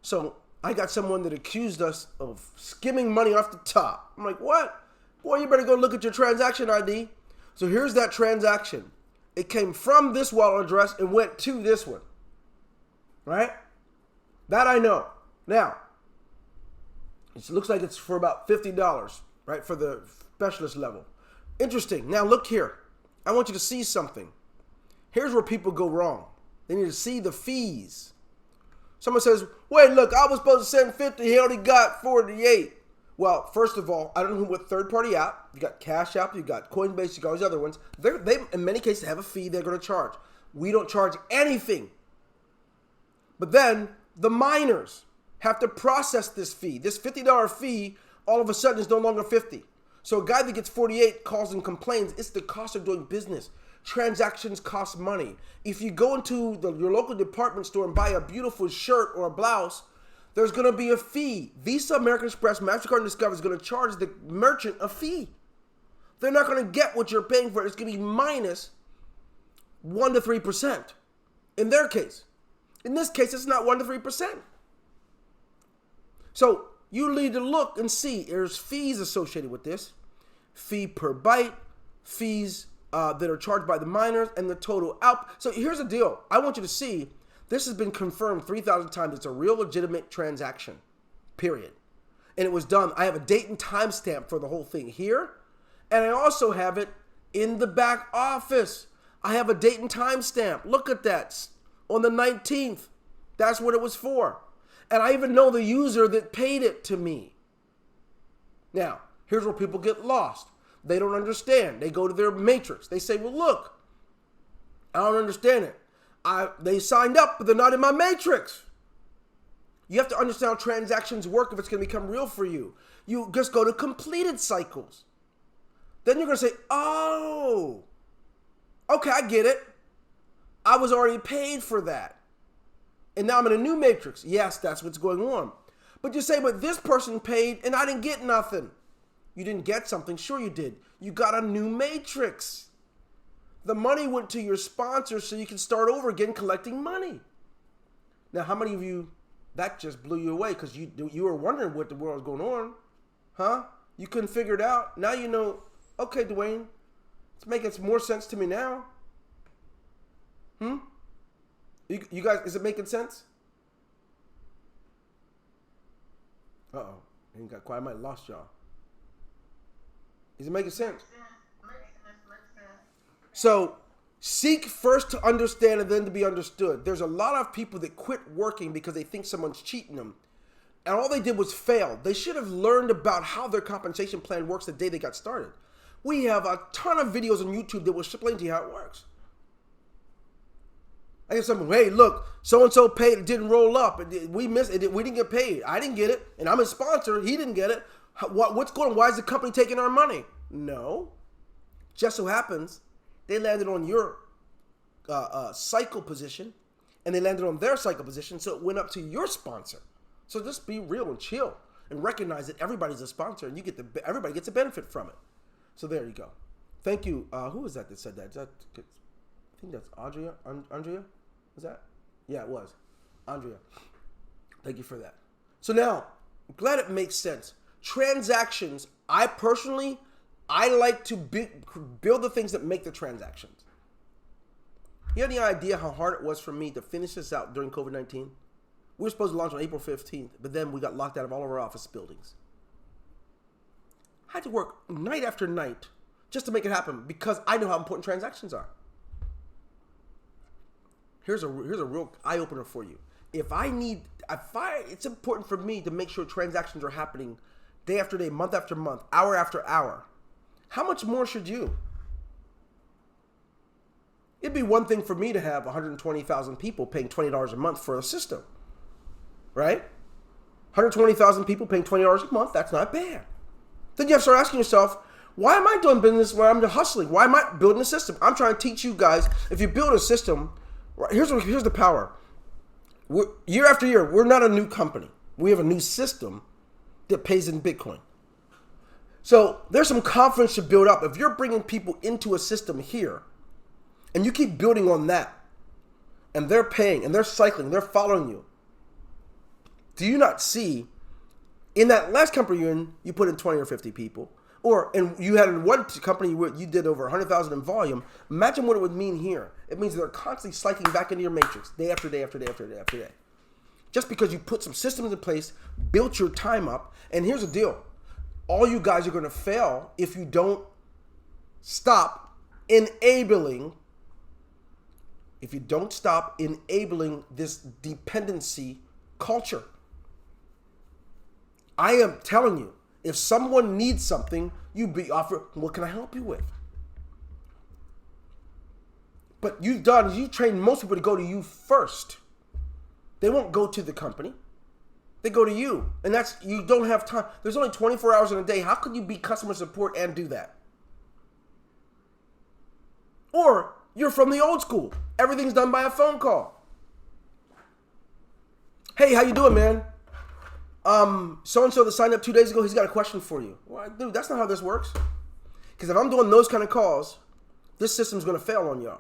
So I got someone that accused us of skimming money off the top. I'm like, what? Boy, you better go look at your transaction ID. So here's that transaction. It came from this wallet address and went to this one. Right? That I know. Now, it looks like it's for about $50, right? For the specialist level. Interesting. Now look here. I want you to see something. Here's where people go wrong. They need to see the fees. Someone says, wait, look, I was supposed to send 50. He only got 48. Well, first of all, I don't know what third-party app. You got Cash App, you got Coinbase, you got all these other ones. They in many cases, have a fee they're going to charge. We don't charge anything. But then the miners have to process this fee. This $50 fee, all of a sudden, is no longer 50. So a guy that gets 48 calls and complains. It's the cost of doing business. Transactions cost money. If you go into your local department store and buy a beautiful shirt or a blouse, there's going to be a fee. Visa, American Express, MasterCard, and Discover is going to charge the merchant a fee. They're not going to get what you're paying for. It's going to be minus 1 to 3% in their case. In this case, it's not 1 to 3%. So you need to look and see. There's fees associated with this. Fee per byte, fees that are charged by the miners, and the total out. So here's the deal. I want you to see. This has been confirmed 3,000 times. It's a real legitimate transaction, period. And it was done. I have a date and time stamp for the whole thing here. And I also have it in the back office. I have a date and time stamp. Look at that. On the 19th. That's what it was for. And I even know the user that paid it to me. Now, here's where people get lost. They don't understand. They go to their matrix. They say, well, look, I don't understand it. They signed up, but they're not in my matrix. You have to understand how transactions work if it's going to become real for you. You just go to completed cycles. Then you're going to say, oh, okay, I get it. I was already paid for that. And now I'm in a new matrix. Yes, that's what's going on. But you say, but this person paid and I didn't get nothing. You didn't get something. Sure you did. You got a new matrix. The money went to your sponsor so you can start over again collecting money. Now, how many of you, that just blew you away because you were wondering what the world was going on? Huh? You couldn't figure it out? Now you know, okay, Dwayne, it's making more sense to me now. You guys, is it making sense? Uh-oh. You got quiet. I might have lost y'all. Is it making sense? So, seek first to understand and then to be understood. There's a lot of people that quit working because they think someone's cheating them. And all they did was fail. They should have learned about how their compensation plan works the day they got started. We have a ton of videos on YouTube that will explain to you how it works. I get someone, hey, look, so-and-so paid, it didn't roll up. We missed it. We didn't get paid. I didn't get it. And I'm a sponsor. He didn't get it. What's going on? Why is the company taking our money? No. Just so happens they landed on your cycle position, and they landed on their cycle position, so it went up to your sponsor. So just be real and chill, and recognize that everybody's a sponsor, and everybody gets a benefit from it. So there you go. Thank you. Who was that said that? I think that's Andrea. Andrea, was that? Yeah, it was Andrea. Thank you for that. So now, I'm glad it makes sense. Transactions. I like to build the things that make the transactions. You have any idea how hard it was for me to finish this out during COVID-19? We were supposed to launch on April 15th, but then we got locked out of all of our office buildings. I had to work night after night just to make it happen because I know how important transactions are. Here's a real eye-opener for you. It's important for me to make sure transactions are happening day after day, month after month, hour after hour. How much more should you? It'd be one thing for me to have 120,000 people paying $20 a month for a system, right? 120,000 people paying $20 a month, that's not bad. Then you have to start asking yourself, Why am I doing business where I'm hustling? Why am I building a system? I'm trying to teach you guys. If you build a system, right, here's the power. Year after year, we're not a new company. We have a new system that pays in Bitcoin. So there's some confidence to build up. If you're bringing people into a system here, and you keep building on that, and they're paying, and they're cycling, they're following you, do you not see, in that last company you're in, you put in 20 or 50 people, and you had in one company where you did over 100,000 in volume. Imagine what it would mean here. It means they're constantly cycling back into your matrix, day after day after day after day after day. Just because you put some systems in place, built your time up, and here's the deal. All you guys are going to fail if you don't stop enabling this dependency culture. I am telling you, if someone needs something, you be offered, what can I help you with? But you train most people to go to you first. They won't go to the company. They go to you. And you don't have time. There's only 24 hours in a day. How could you be customer support and do that? Or you're from the old school. Everything's done by a phone call. Hey, how you doing, man? So-and-so that signed up 2 days ago, he's got a question for you. Well, dude, that's not how this works. Because if I'm doing those kind of calls, this system's going to fail on y'all.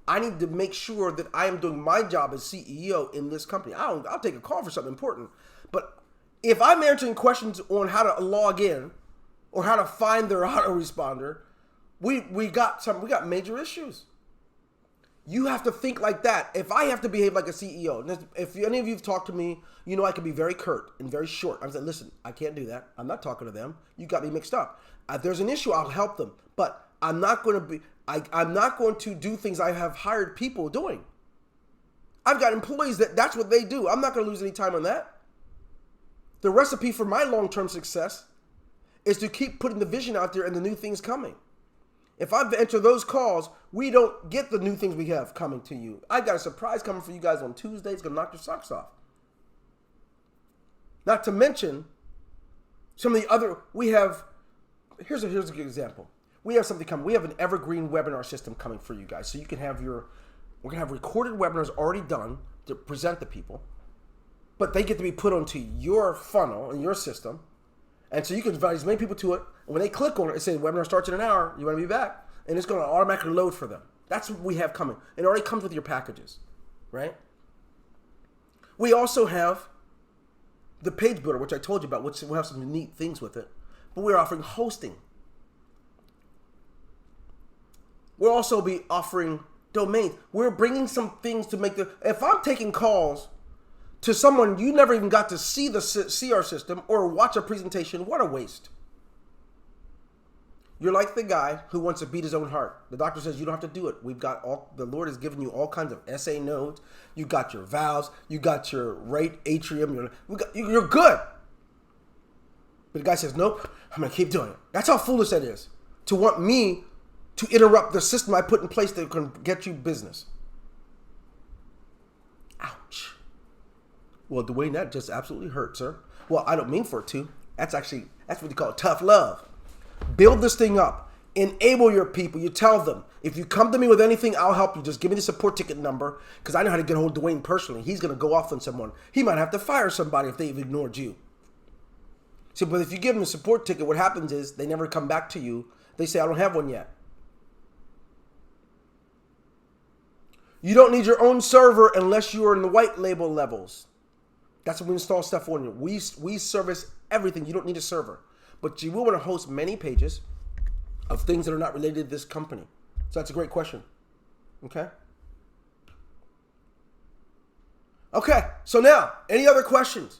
I need to make sure that I am doing my job as CEO in this company. I'll take a call for something important. But if I'm answering questions on how to log in or how to find their autoresponder, we got major issues. You have to think like that. If I have to behave like a CEO, if any of you have talked to me, you know I can be very curt and very short. I'm saying, listen, I can't do that. I'm not talking to them. You got me mixed up. If there's an issue, I'll help them. But I'm not going to do things I have hired people doing. I've got employees that's what they do. I'm not going to lose any time on that. The recipe for my long-term success is to keep putting the vision out there and the new things coming. If I enter those calls, we don't get the new things we have coming to you. I got a surprise coming for you guys on Tuesday. It's going to knock your socks off. Not to mention some of the other, here's a good example. We have something coming. We have an evergreen webinar system coming for you guys. So you can have we're going to have recorded webinars already done to present to people, but they get to be put onto your funnel and your system. And so you can invite as many people to it. And when they click on it, it says webinar starts in an hour. You want to be back? And it's going to automatically load for them. That's what we have coming. It already comes with your packages, right? We also have the page builder, which I told you about, which will have some neat things with it. But we're offering hosting. We'll also be offering domains. We're bringing some things to make if I'm taking calls to someone you never even got to see our system or watch a presentation, what a waste. You're like the guy who wants to beat his own heart. The doctor says you don't have to do it. The Lord has given you all kinds of SA nodes. You got your valves. You got your right atrium. You're good. But the guy says, nope, I'm going to keep doing it. That's how foolish that is. To want me to interrupt the system I put in place that can get you business. Ouch. Well, Dwayne, that just absolutely hurt, sir. Well, I don't mean for it to. That's what you call tough love. Build this thing up. Enable your people. You tell them, if you come to me with anything, I'll help you. Just give me the support ticket number, because I know how to get hold of Dwayne personally. He's going to go off on someone. He might have to fire somebody if they've ignored you. So, but if you give them a support ticket, what happens is they never come back to you. They say, I don't have one yet. You don't need your own server unless you are in the white label levels. That's when we install stuff on you. We service everything. You don't need a server. But you will want to host many pages of things that are not related to this company. So that's a great question. Okay? Okay, so now, any other questions?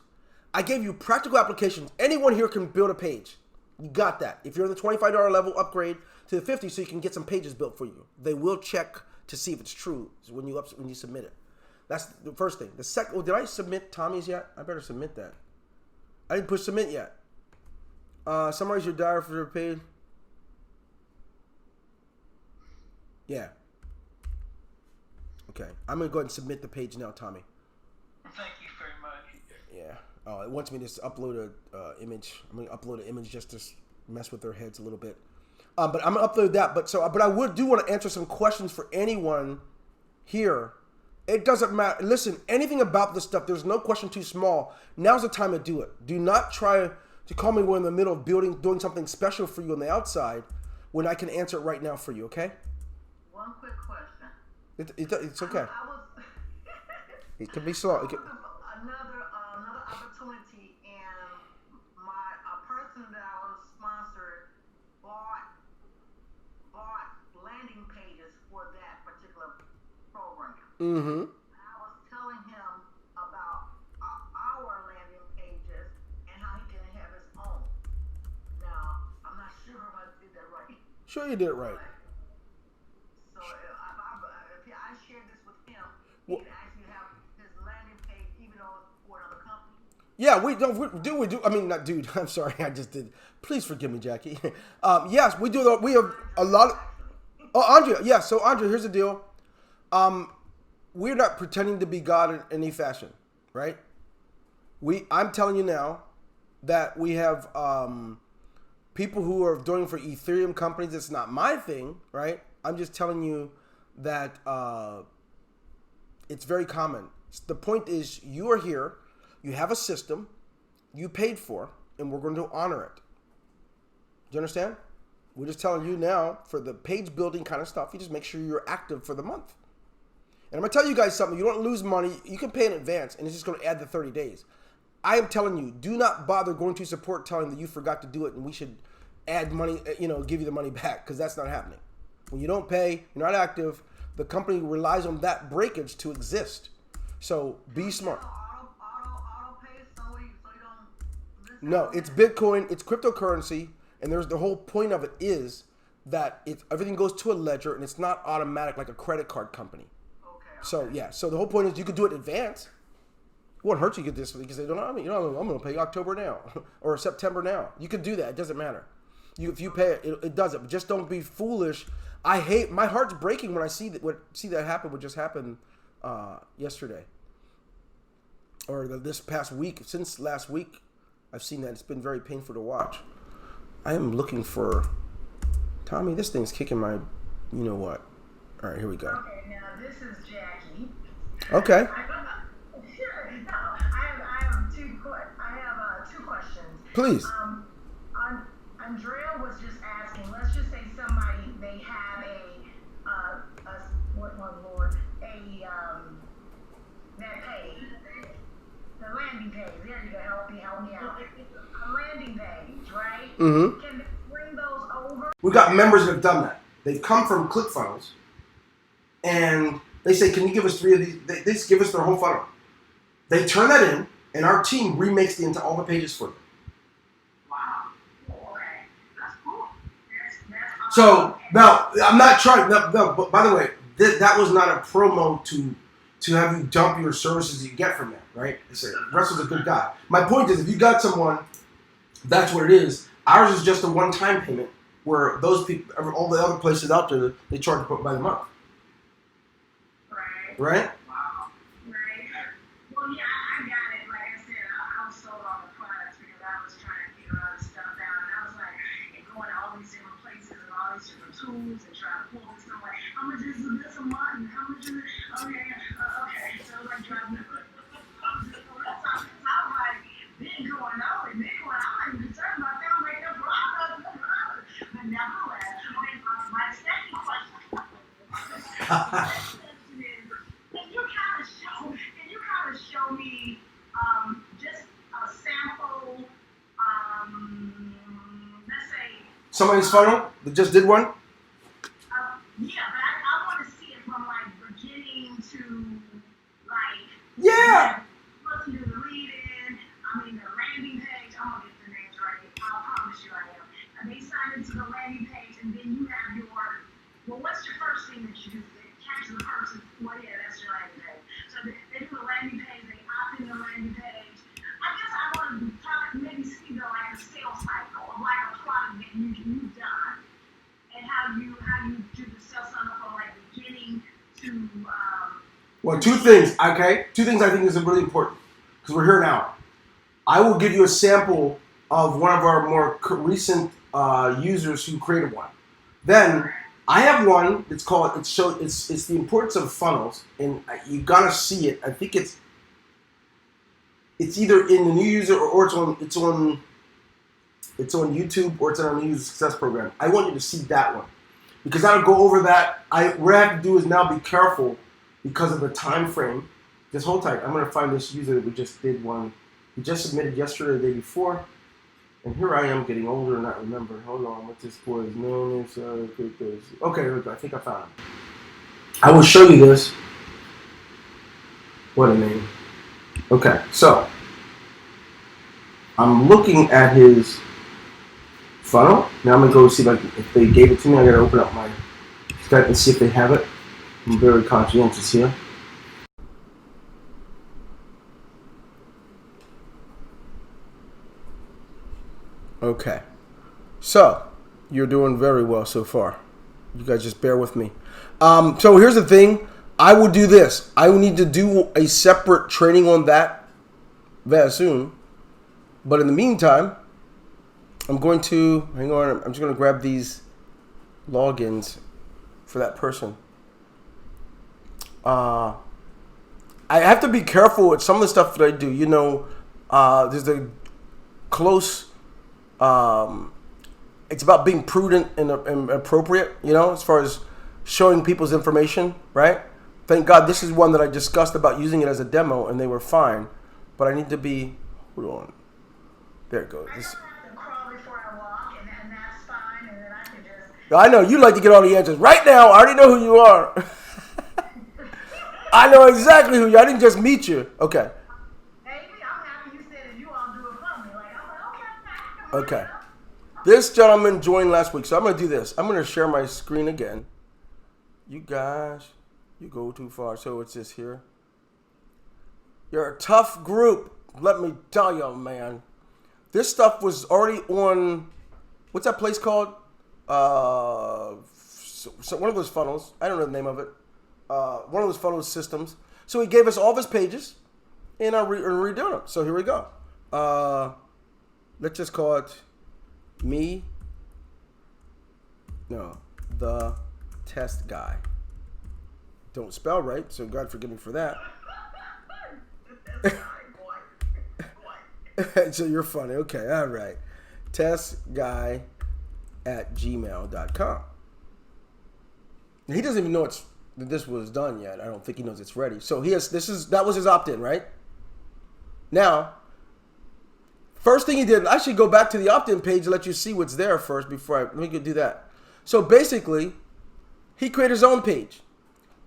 I gave you practical applications. Anyone here can build a page. You got that. If you're in the $25 level, upgrade to the $50 so you can get some pages built for you. They will check to see if it's true when you submit it. That's the first thing. The second, did I submit Tommy's yet? I better submit that. I didn't push submit yet. Summarize your diary for your page. Yeah. Okay. I'm going to go ahead and submit the page now, Tommy. Thank you very much. Yeah. Oh, it wants me to upload a image. I'm going to upload an image just to mess with their heads a little bit. But I'm gonna upload that. But I would do want to answer some questions for anyone here. It doesn't matter. Listen, anything about this stuff, there's no question too small. Now's the time to do it. Do not try to call me when in the middle of doing something special for you on the outside when I can answer it right now for you, okay? One quick question. It's okay. I was It can be slow. another opportunity, and a person that I was sponsored bought landing pages for that particular program. Mm-hmm. I was telling him about our landing pages and how he didn't have his own. Now, I'm not sure if I did that right. Sure you did it right. So if I share this with him, he Well, can actually have his landing page even though it's for another company. yeah, we do. I mean, not dude. I'm sorry, I just did. Please forgive me, Jackie. Yes, we do. We have a lot of. Oh, Andrea. Yeah. So, Andrea, here's the deal. We're not pretending to be God in any fashion, right? I'm telling you now that we have people who are doing for Ethereum companies. It's not my thing, right? I'm just telling you that it's very common. The point is, you are here, you have a system, you paid for, and we're going to honor it. Do you understand? We're just telling you now, for the page building kind of stuff, you just make sure you're active for the month. And I'm going to tell you guys something. You don't lose money. You can pay in advance, and it's just going to add the 30 days. I am telling you, do not bother going to support telling that you forgot to do it and we should add money, give you the money back, because that's not happening. When you don't pay, you're not active, the company relies on that breakage to exist. So be smart. Auto pay so you don't miss No, out. it's Bitcoin, it's cryptocurrency, and there's the whole point of it is that everything goes to a ledger and it's not automatic like a credit card company. Okay. So yeah, so the whole point is you could do it in advance. It won't hurt you to get this because they don't. I'm going to pay October now or September now. You could do that. It doesn't matter. If you pay it, it does it. But just don't be foolish. My heart's breaking when I see that happen. What just happened yesterday or this past week. Since last week, I've seen that. It's been very painful to watch. I am looking for Tommy. This thing's kicking my. You know what? All right, here we go. Okay, now this is Jackie. Okay. Sure. No, I have two questions. Please. Andrea was just asking. Let's just say somebody they have that page, the landing page. There you go. Help me out. A landing page, right? Mm-hmm. Can they bring those over? We've got members that have done that. They've come from ClickFunnels, and they say, "Can you give us 3 of these?" They just give us their whole funnel. They turn that in, and our team remakes into all the pages for them. Wow. Okay. That's cool. That's So now I'm not trying. No, but by the way, that was not a promo to have you dump your services that you get from them, right? Russell's a good guy. My point is, if you got someone, that's what it is. Ours is just a one-time payment, where those people, all the other places out there, they charge by the month, right. right? Wow. Right. Well, yeah, I got it. Like I said, I was sold on the products because I was trying to figure all this stuff out, and I was like, going to all these different places and all these different tools and trying to pull this stuff. Like, how much is this a month? And how much is it? Okay. So it was like driving. I was like, been going on. I'm not even concerned about that. I'm like, no problem. But nevertheless, okay, my second question is, can you kind of show me just a sample, let's say, Somebody's funnel that just did one. yeah, but I want to see it from like beginning to like Yeah. Once you do the lead-in, the landing page. I'm gonna get the names right. I promise you I am. And they sign into the landing page, and then you have your. Well, what's your first thing that you do? They capture the person. Well, yeah, that's your landing page. So they do the landing page. They opt in the landing page. I guess I want to maybe see like a sales cycle of like a product that you've done, and how you do the sales cycle from like beginning to. Well, 2 things, okay? 2 things I think is really important because we're here now. I will give you a sample of one of our more recent users who created one. Then I have one that's called it's the importance of funnels, and you gotta see it. I think it's either in the new user or it's on YouTube or it's in our new user success program. I want you to see that one because that'll go over that. What I have to do is now be careful because of the time frame. Just hold tight. I'm gonna find this user that we just did one. We just submitted yesterday or the day before. And here I am getting older and not remember. Hold on, what this was known as. Okay, here we go. I think I found it. I will show you this. What a name. Okay, so I'm looking at his funnel. Now I'm gonna go see if they gave it to me. I gotta open up my Skype and see if they have it. I'm very conscientious here. Okay, so you're doing very well so far. You guys just bear with me. So here's the thing. I will do this. I will need to do a separate training on that very soon. But in the meantime, I'm going to, hang on, I'm just going to grab these logins for that person. I have to be careful with some of the stuff that I do. You know, there's a close... it's about being prudent and appropriate, you know, as far as showing people's information, right? Thank God this is one that I discussed about using it as a demo, and they were fine. But I need to be, hold on. There it goes. I don't have to crawl before I walk, and that's fine, and then I can just... I know, you like to get all the answers. Right now, I already know who you are. I know exactly who you are. I didn't just meet you. Okay. Amy, I'm happy you said it. You all do it for me. Like, I'm like, Okay. This gentleman joined last week, so I'm going to do this. I'm going to share my screen again. You guys, you go too far. So it's this here. You're a tough group. Let me tell you, man. This stuff was already on, what's that place called? So one of those funnels. I don't know the name of it. One of those funnel systems. So he gave us all of his pages, and I'm redoing them. So here we go. Let's just call it the test guy. Don't spell right, so God forgive me for that. So you're funny. Okay, all right. Testguy@gmail.com. He doesn't even know that this was done yet. I don't think he knows it's ready. So that was his opt-in, right? Now, first thing he did, I should go back to the opt-in page and let you see what's there first let me go do that. So basically, he created his own page.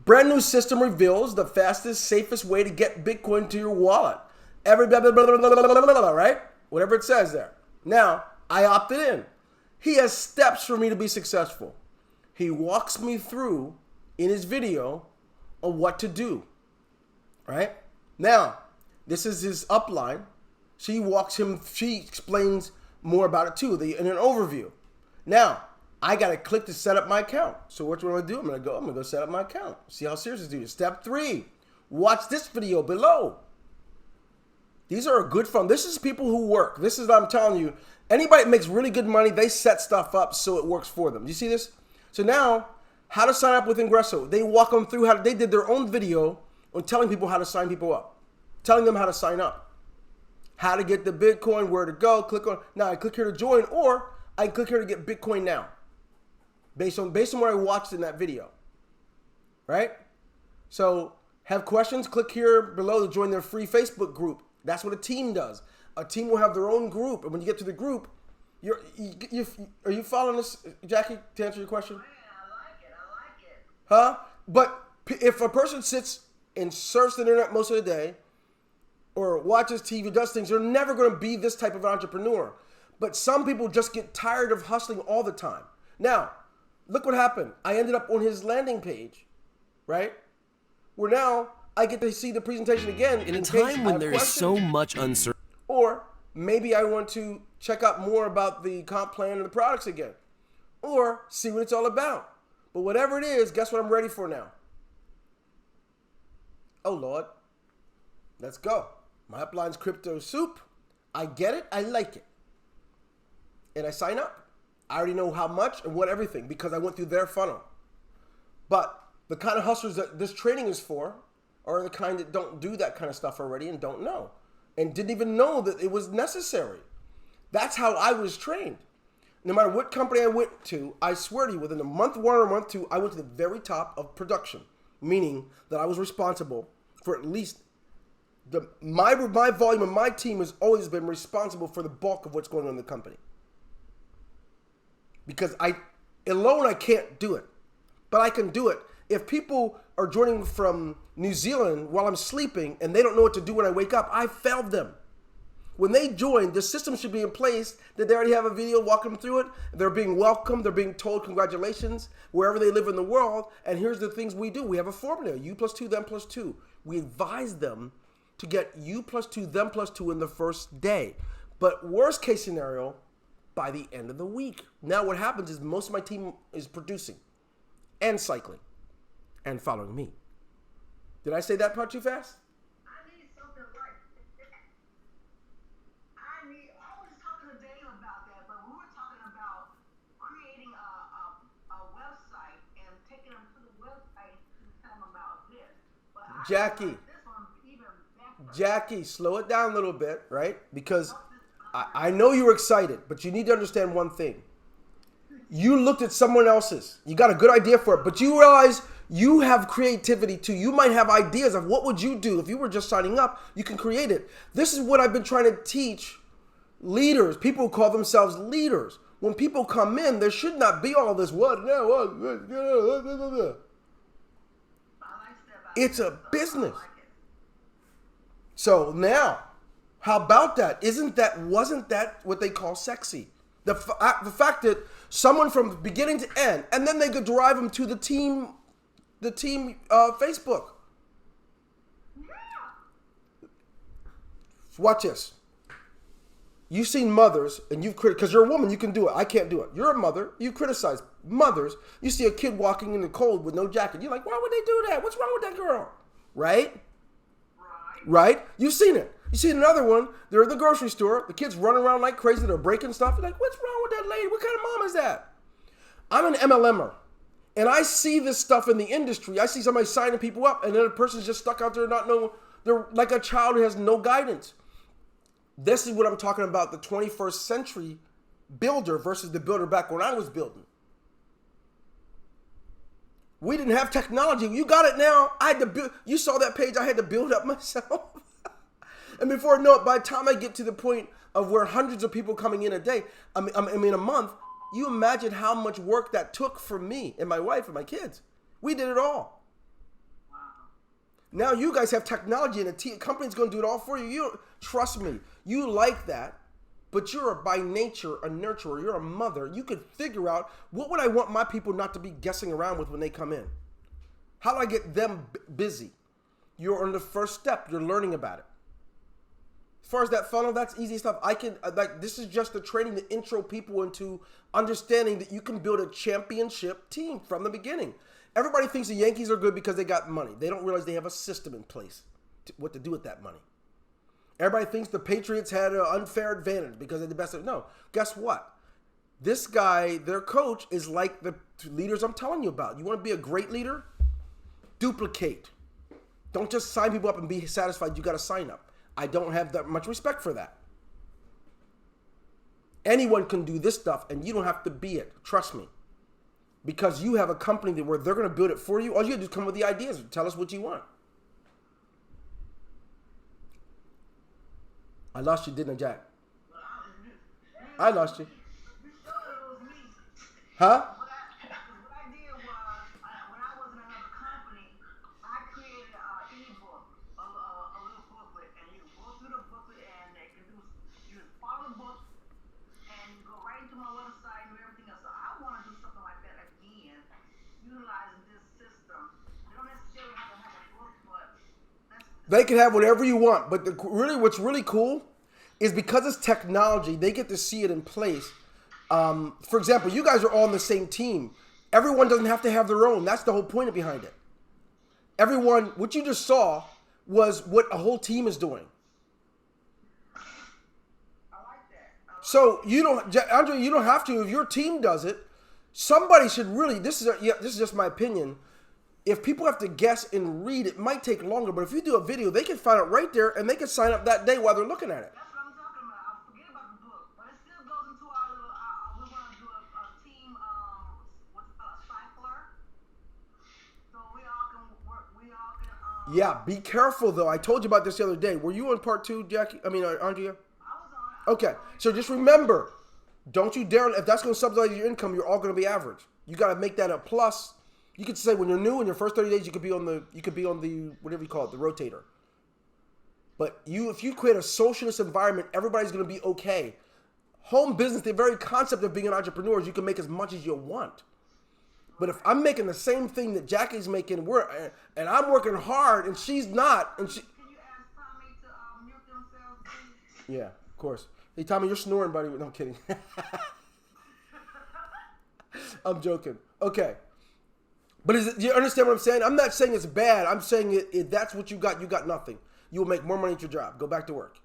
Brand new system reveals the fastest, safest way to get Bitcoin to your wallet. Every blah, blah, blah, blah, blah, blah, blah, blah, right? Whatever it says there. Now, I opted in. He has steps for me to be successful. He walks me through in his video on what to do, right? Now, this is his upline. She explains more about it too, in an overview. Now, I got to click to set up my account. So what do I do? I'm going to go set up my account. See how serious this dude is. Step 3, watch this video below. These are a good fun. This is people who work. This is what I'm telling you. Anybody that makes really good money, they set stuff up so it works for them. Do you see this? So now, how to sign up with Ingreso. They walk them through they did their own video on telling people how to sign people up. Telling them how to sign up. How to get the Bitcoin, where to go, click on. Now I click here to join, or I click here to get Bitcoin now. Based on what I watched in that video. Right? So, have questions? Click here below to join their free Facebook group. That's what a team does. A team will have their own group, and when you get to the group, are you following this, Jackie, to answer your question? man, I like it. Huh? But if a person sits and surfs the internet most of the day, or watches TV, does things, they're never going to be this type of entrepreneur. But some people just get tired of hustling all the time. Now, look what happened. I ended up on his landing page, right? Where now I get to see the presentation again. In a time when there is so much uncertainty. Or maybe I want to check out more about the comp plan and the products again. Or see what it's all about. But whatever it is, guess what I'm ready for now? Oh, Lord. Let's go. My upline's crypto soup. I get it. I like it. And I sign up. I already know how much and what everything because I went through their funnel. But the kind of hustlers that this training is for are the kind that don't do that kind of stuff already and don't know. And didn't even know that it was necessary. That's how I was trained. No matter what company I went to, I swear to you, within a month one or a month two, I went to the very top of production. Meaning that I was responsible for at least my volume and my team has always been responsible for the bulk of what's going on in the company. Because alone I can't do it. But I can do it. If people are joining from New Zealand while I'm sleeping and they don't know what to do when I wake up, I failed them. When they join, the system should be in place that they already have a video walking them through it. They're being welcomed. They're being told congratulations wherever they live in the world. And here's the things we do. We have a formula, you plus 2, them plus 2. We advise them to get you plus 2, them plus 2 in the first day. But worst case scenario, by the end of the week. Now what happens is most of my team is producing and cycling and following me. Did I say that part too fast? I need something like I was talking to Dave about that, but we were talking about creating a website and taking them to the website to tell them about this. But Jackie, slow it down a little bit, right? Because I know you're excited, but you need to understand one thing. You looked at someone else's. You got a good idea for it, but you realize you have creativity too. You might have ideas of what would you do if you were just signing up. You can create it. This is what I've been trying to teach leaders. People who call themselves leaders. When people come in, there should not be all this. It's a business. So now, how about that? Wasn't that what they call sexy? The fact that someone from beginning to end, and then they could drive them to the team Facebook. Watch this. You've seen mothers, and you've criticized, because you're a woman, you can do it. I can't do it. You're a mother, you criticize mothers. You see a kid walking in the cold with no jacket. You're like, why would they do that? What's wrong with that girl? Right? You've seen it. You see another one, they're at the grocery store, the kids running around like crazy, they're breaking stuff. You're like, what's wrong with that lady? What kind of mom is that? I'm an MLMer, and I see this stuff in the industry. I see somebody signing people up, and then a person's just stuck out there not knowing. They're like a child who has no guidance. This is what I'm talking about, the 21st century builder versus the builder back when I was building. We didn't have technology. You got it now. I had to build. You saw that page. I had to build up myself. And before I know it, by the time I get to the point of where hundreds of people coming in a day, I mean a month, you imagine how much work that took for me and my wife and my kids. We did it all. Wow. Now you guys have technology and a company's going to do it all for you. You trust me. You like that, but you're by nature a nurturer. You're a mother. You could figure out what would I want my people not to be guessing around with when they come in. How do I get them busy? You're on the first step. You're learning about it. As far as that funnel, that's easy stuff. This is just the training to intro people into understanding that you can build a championship team from the beginning. Everybody thinks the Yankees are good because they got money. They don't realize they have a system in place what to do with that money. Everybody thinks the Patriots had an unfair advantage because they're the best. No, guess what? This guy, their coach, is like the leaders I'm telling you about. You want to be a great leader? Duplicate. Don't just sign people up and be satisfied. You got to sign up. I don't have that much respect for that. Anyone can do this stuff, and you don't have to be it. Trust me. Because you have a company where they're going to build it for you. All you have to do is come with the ideas. Tell us what you want. I lost you, didn't I, Jack? I lost you. Huh? What I did was, when I was in another company, I created an ebook, a little booklet, and you go through the booklet, and they can you follow the book, and you go right into my website and everything else. So I want to do something like that again, utilizing this system. You don't necessarily have to have a book, but they can have whatever you want, but what's really cool is because it's technology, they get to see it in place. For example, you guys are all on the same team. Everyone doesn't have to have their own. That's the whole point behind it. Everyone, what you just saw was what a whole team is doing. I like that. So you don't, Andre, you don't have to. If your team does it, somebody should really. This is just my opinion. If people have to guess and read, it might take longer. But if you do a video, they can find it right there, and they can sign up that day while they're looking at it. That's what I'm talking about. I forget about the book, but it still goes into our little. We want to do a team. What's it called? A cycler. So we all can work. We all can. Yeah, be careful though. I told you about this the other day. Were you on part 2, Jackie? I mean, Andrea? I was on. Okay, so just remember, don't you dare. If that's going to subsidize your income, you're all going to be average. You got to make that a plus. You could say when you're new in your first 30 days, you could be on the whatever you call it, the rotator. But if you create a socialist environment, everybody's going to be okay. Home business, the very concept of being an entrepreneur is you can make as much as you want. But if I'm making the same thing that Jackie's making, and I'm working hard and she's not, and she. Can you ask Tommy to mute themselves, please? Yeah, of course. Hey, Tommy, you're snoring, buddy. No, I'm kidding. I'm joking. Okay. But do you understand what I'm saying? I'm not saying it's bad. I'm saying if that's what you got nothing. You will make more money at your job. Go back to work.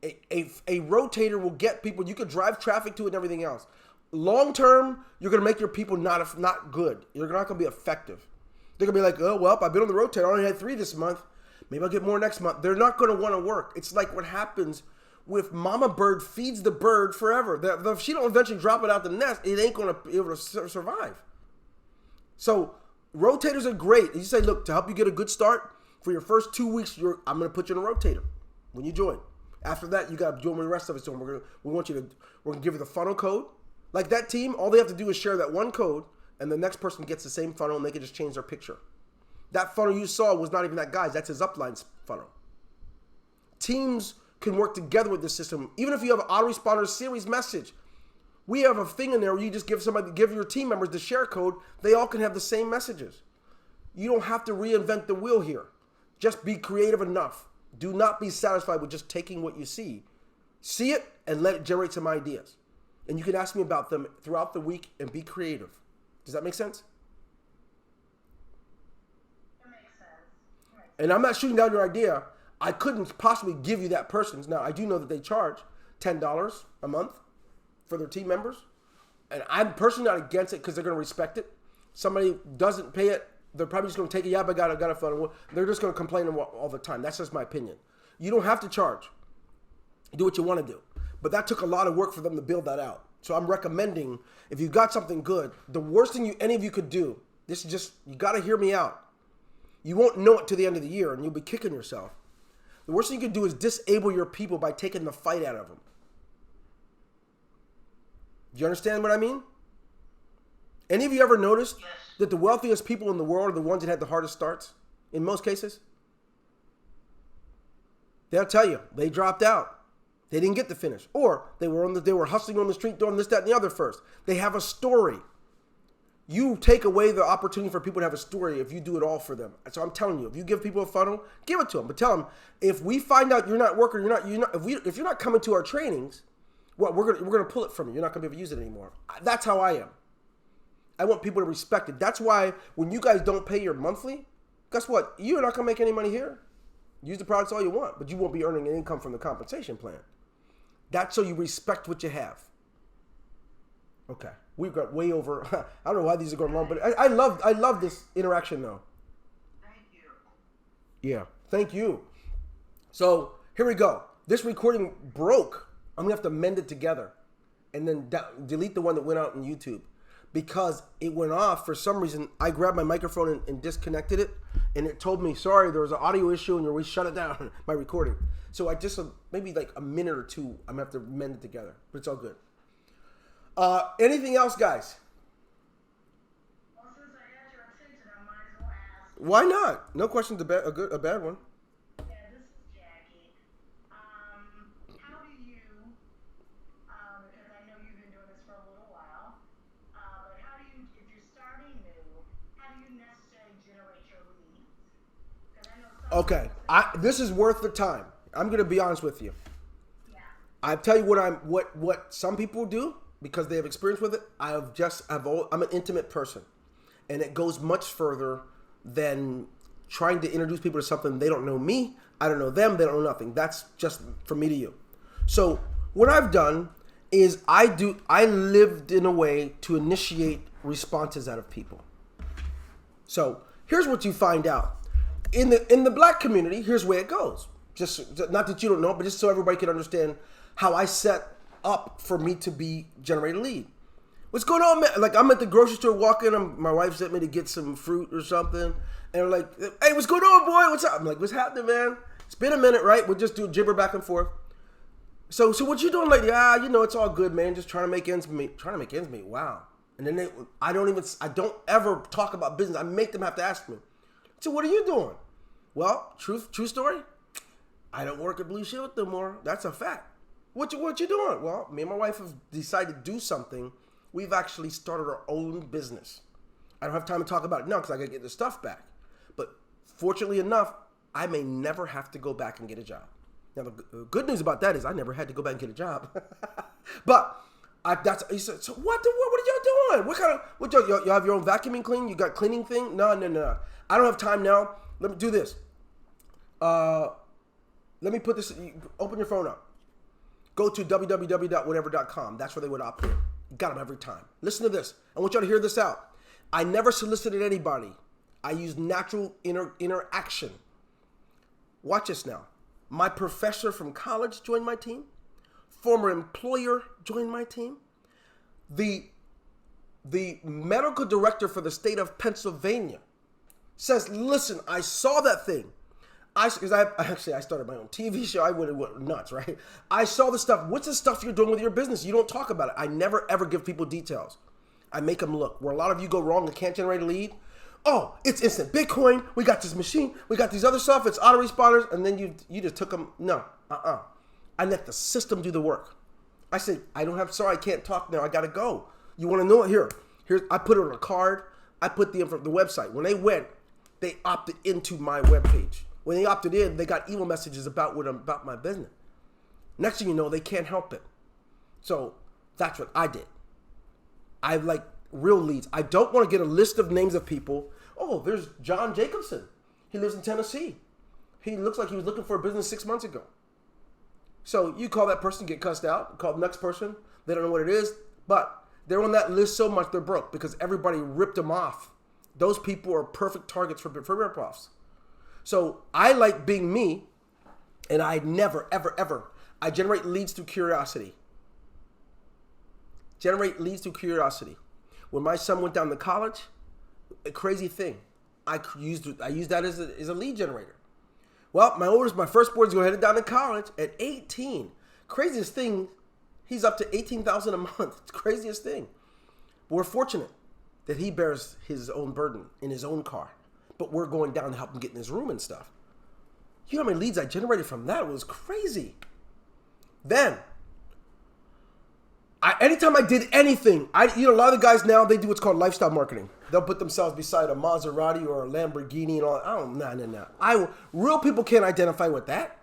A rotator will get people. You could drive traffic to it and everything else. Long term, you're going to make your people not good. You're not going to be effective. They're going to be like, oh, well, I've been on the rotator. I only had 3 this month. Maybe I'll get more next month. They're not going to want to work. It's like what happens if mama bird feeds the bird forever. If she don't eventually drop it out the nest, it ain't going to be able to survive. So rotators are great. You say, look, to help you get a good start, for your first 2 weeks, I'm going to put you in a rotator when you join. After that, you got to join the rest of us. So we're going to give you the funnel code. Like that team, all they have to do is share that one code, and the next person gets the same funnel, and they can just change their picture. That funnel you saw was not even that guy's. That's his upline's funnel. Teams can work together with this system. Even if you have an Autoresponder series message, we have a thing in there where you just give your team members the share code. They all can have the same messages. You don't have to reinvent the wheel here. Just be creative enough. Do not be satisfied with just taking what you see. See it and let it generate some ideas. And you can ask me about them throughout the week and be creative. Does that make sense? It makes sense. And I'm not shooting down your idea. I couldn't possibly give you that person's. Now, I do know that they charge $10 a month for their team members. And I'm personally not against it because they're going to respect it. Somebody doesn't pay it, they're probably just going to take it. Yeah, but I got a phone. They're just going to complain all the time. That's just my opinion. You don't have to charge. Do what you want to do. But that took a lot of work for them to build that out. So I'm recommending, if you got something good, the worst thing any of you could do, this is just, you got to hear me out. You won't know it to the end of the year, and you'll be kicking yourself. The worst thing you could do is disable your people by taking the fight out of them. Do you understand what I mean? Any of you ever noticed that the wealthiest people in the world are the ones that had the hardest starts? In most cases? They'll tell you, they dropped out. They didn't get the finish. Or they were hustling on the street doing this, that, and the other first. They have a story. You take away the opportunity for people to have a story if you do it all for them. So I'm telling you, if you give people a funnel, give it to them. But tell them, if we find out you're not working, if you're not coming to our trainings, well, we're gonna pull it from you. You're not gonna be able to use it anymore. That's how I am. I want people to respect it. That's why when you guys don't pay your monthly, guess what? You're not gonna make any money here. Use the products all you want, but you won't be earning an income from the compensation plan. That's so you respect what you have. Okay, we've got way over. I don't know why these are going long, but I love this interaction though. Thank you. Yeah, thank you. So here we go. This recording broke. I'm gonna have to mend it together, and then delete the one that went out on YouTube because it went off for some reason. I grabbed my microphone and disconnected it, and it told me, sorry, there was an audio issue, and we shut it down, my recording. So I just maybe like a minute or two, I'm gonna have to mend it together, but it's all good. Anything else, guys? Well, since I had your attention, I might as well ask. Why not? No question's a bad one. Yeah, this is Jackie. How do you, because I know you've been doing this for a little while, but how do you, if you're starting new, how do you necessarily generate your leads? Because I know some Okay, this is worth the time. I'm gonna be honest with you. yeah. I tell you what some people do because they have experience with it. I'm an intimate person, and it goes much further than trying to introduce people to something. They don't know me, I don't know them, they don't know nothing. That's just from me to you. So what I've done is I lived in a way to initiate responses out of people. So here's what you find out. In the black community, here's where it goes. Just not that you don't know, but just so everybody can understand how I set up for me to generate a lead. What's going on, man? Like, I'm at the grocery store walking, my wife sent me to get some fruit or something, and they're like, hey, what's going on, boy? What's up? I'm like, what's happening, man? It's been a minute, right? We'll just do gibber back and forth. So what you doing? Like, it's all good, man. Just trying to make ends meet. Trying to make ends meet. Wow. And then I don't ever talk about business. I make them have to ask me. So what are you doing? Well, true story. I don't work at Blue Shield no more. That's a fact. What you doing? Well, me and my wife have decided to do something. We've actually started our own business. I don't have time to talk about it now because I got to get the stuff back. But fortunately enough, I may never have to go back and get a job. Now, the good news about that is I never had to go back and get a job. But he said, so what are y'all doing? Y'all have your own vacuuming clean? You got cleaning thing? No. I don't have time now. Let me do this. Let me put this, open your phone up. Go to www.whatever.com. That's where they would opt in. Got them every time. Listen to this. I want y'all to hear this out. I never solicited anybody. I used natural interaction. Watch this now. My professor from college joined my team. Former employer joined my team. The medical director for the state of Pennsylvania says, listen, I saw that thing. I started my own TV show. I went nuts, right? I saw the stuff. What's the stuff you're doing with your business? You don't talk about it. I never, ever give people details. I make them look. Where a lot of you go wrong and can't generate a lead. Oh, it's instant Bitcoin. We got this machine. We got these other stuff. It's autoresponders. And then you just took them. No, I let the system do the work. I said, I can't talk now. I got to go. You want to know it? Here, I put it on a card. I put the website. When they went, they opted into my webpage. When they opted in, they got email messages about my business. Next thing you know, they can't help it. So that's what I did. I like real leads. I don't want to get a list of names of people. Oh, there's John Jacobson. He lives in Tennessee. He looks like he was looking for a business 6 months ago. So you call that person, get cussed out. Call the next person. They don't know what it is. But they're on that list so much they're broke because everybody ripped them off. Those people are perfect targets for rip-offs. So I like being me, and I never, ever, ever, I generate leads through curiosity. When my son went down to college, a crazy thing, I used that as a lead generator. Well, my firstborn's headed down to college at 18. Craziest thing, he's up to $18,000 a month. It's the craziest thing. But we're fortunate that he bears his own burden in his own car. But we're going down to help him get in his room and stuff. You know how many leads I generated from that? It was crazy. Then, anytime I did anything, a lot of the guys now, they do what's called lifestyle marketing. They'll put themselves beside a Maserati or a Lamborghini and all. No. Real people can't identify with that.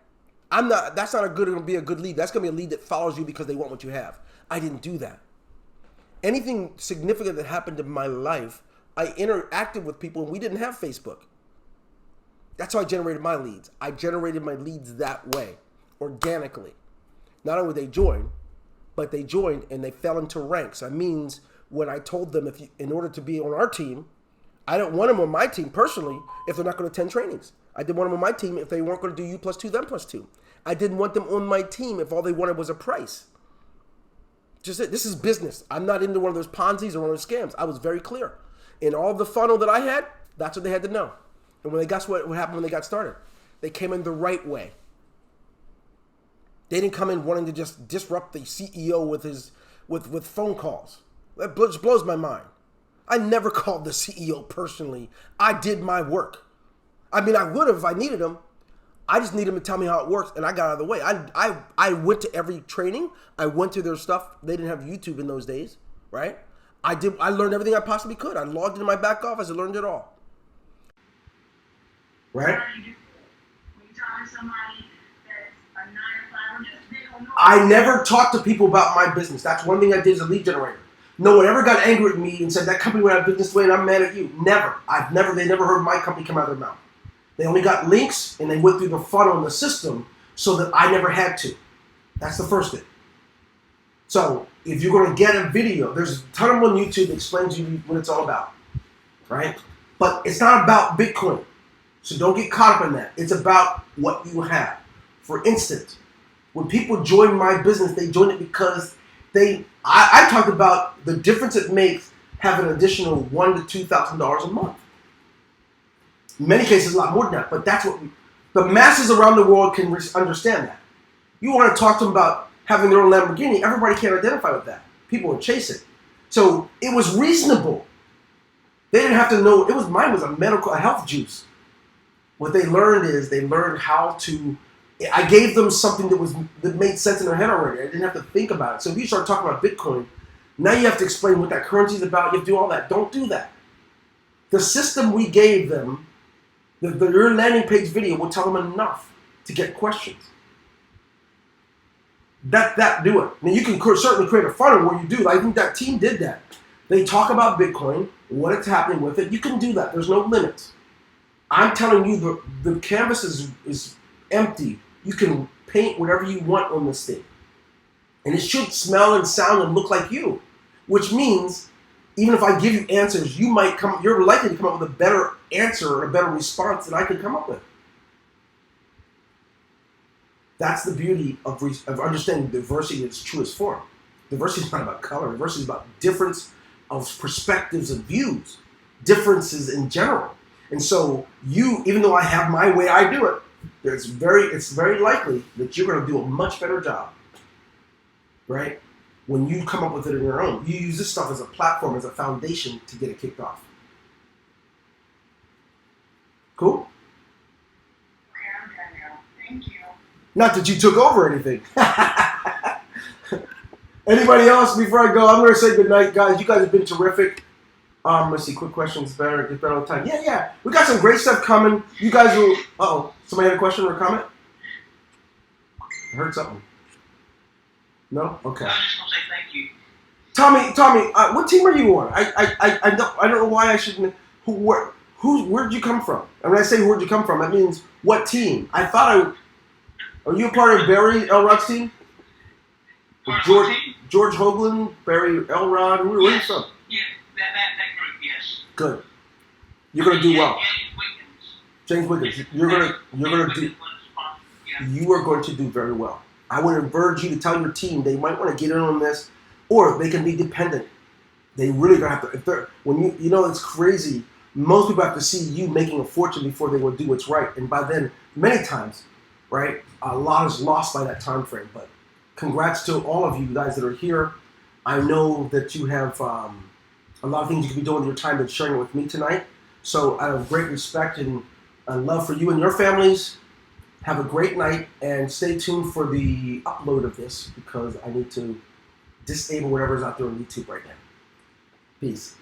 That's not going to be a good lead. That's going to be a lead that follows you because they want what you have. I didn't do that. Anything significant that happened in my life, I interacted with people, and we didn't have Facebook. That's how I generated my leads. I generated my leads that way, organically. Not only did they join, but they joined and they fell into ranks. That means when I told them, in order to be on our team, I don't want them on my team personally if they're not going to attend trainings. I didn't want them on my team if they weren't going to do you plus two, them plus two. I didn't want them on my team if all they wanted was a price. Just it. This is business. I'm not into one of those Ponzi's or one of those scams. I was very clear. In all the funnel that I had, that's what they had to know. And when they guess what happened when they got started? They came in the right way. They didn't come in wanting to just disrupt the CEO with phone calls. That just blows my mind. I never called the CEO personally. I did my work. I mean, I would have if I needed him. I just need him to tell me how it works, and I got out of the way. I went to every training. I went to their stuff. They didn't have YouTube in those days, right? I learned everything I possibly could. I logged into my back office and learned it all. Right? When you talk to somebody that's a 9 to 5, or just they don't know. I never talked to people about my business. That's one thing I did as a lead generator. No one ever got angry at me and said, that company went out of business way and I'm mad at you. Never. They never heard my company come out of their mouth. They only got links and they went through the funnel in the system so that I never had to. That's the first thing. So if you're going to get a video, there's a ton of them on YouTube that explains to you what it's all about, right? But it's not about Bitcoin. So don't get caught up in that. It's about what you have. For instance, when people join my business, they join it because I talked about the difference it makes having an additional $1,000 to $2,000 a month. In many cases, a lot more than that. But that's what the masses around the world can understand that. You want to talk to them about having their own Lamborghini, everybody can't identify with that. People are chasing. So it was reasonable. They didn't have to know. Mine was a health juice. What they learned is they learned how to. I gave them something that made sense in their head already. I didn't have to think about it. So if you start talking about Bitcoin, now you have to explain what that currency is about. You have to do all that. Don't do that. The system we gave them, your landing page video will tell them enough to get questions. That do it. Now you can certainly create a funnel where you do. I think that team did that. They talk about Bitcoin, what it's happening with it. You can do that. There's no limits. I'm telling you, the canvas is empty. You can paint whatever you want on this thing. And it should smell and sound and look like you. Which means, even if I give you answers, you're likely to come up with a better answer or a better response than I could come up with. That's the beauty of understanding diversity in its truest form. Diversity is not about color. Diversity is about difference of perspectives and views. Differences in general. And so even though I have my way I do it, it's very likely that you're going to do a much better job, right? When you come up with it on your own. You use this stuff as a platform, as a foundation to get it kicked off. Cool? Okay, I'm done now. Thank you. Not that you took over anything. Anybody else before I go? I'm going to say goodnight, guys. You guys have been terrific. Let's see. Quick questions. Get better all the time. Yeah. We got some great stuff coming. You guys will. Uh-oh. Somebody had a question or a comment? I heard something. No? Okay. I was just gonna say thank you. Tommy, what team are you on? I don't know why I shouldn't. Where'd you come from? And when I say where'd you come from, that means what team? Are you a part of Barry Elrod's team? George Hoagland, Barry Elrod. Where are you from? Yeah, that group, yes. Good. You're gonna do well. James Wiggins. You are going to do very well. I would encourage you to tell your team they might want to get in on this, or they can be dependent. They really gonna have to. If they're it's crazy. Most people have to see you making a fortune before they will do what's right, and by then, many times, right, a lot is lost by that time frame. But congrats to all of you guys that are here. I know that you have a lot of things you can be doing with your time and sharing it with me tonight. So out of great respect and love for you and your families, have a great night and stay tuned for the upload of this because I need to disable whatever's out there on YouTube right now. Peace.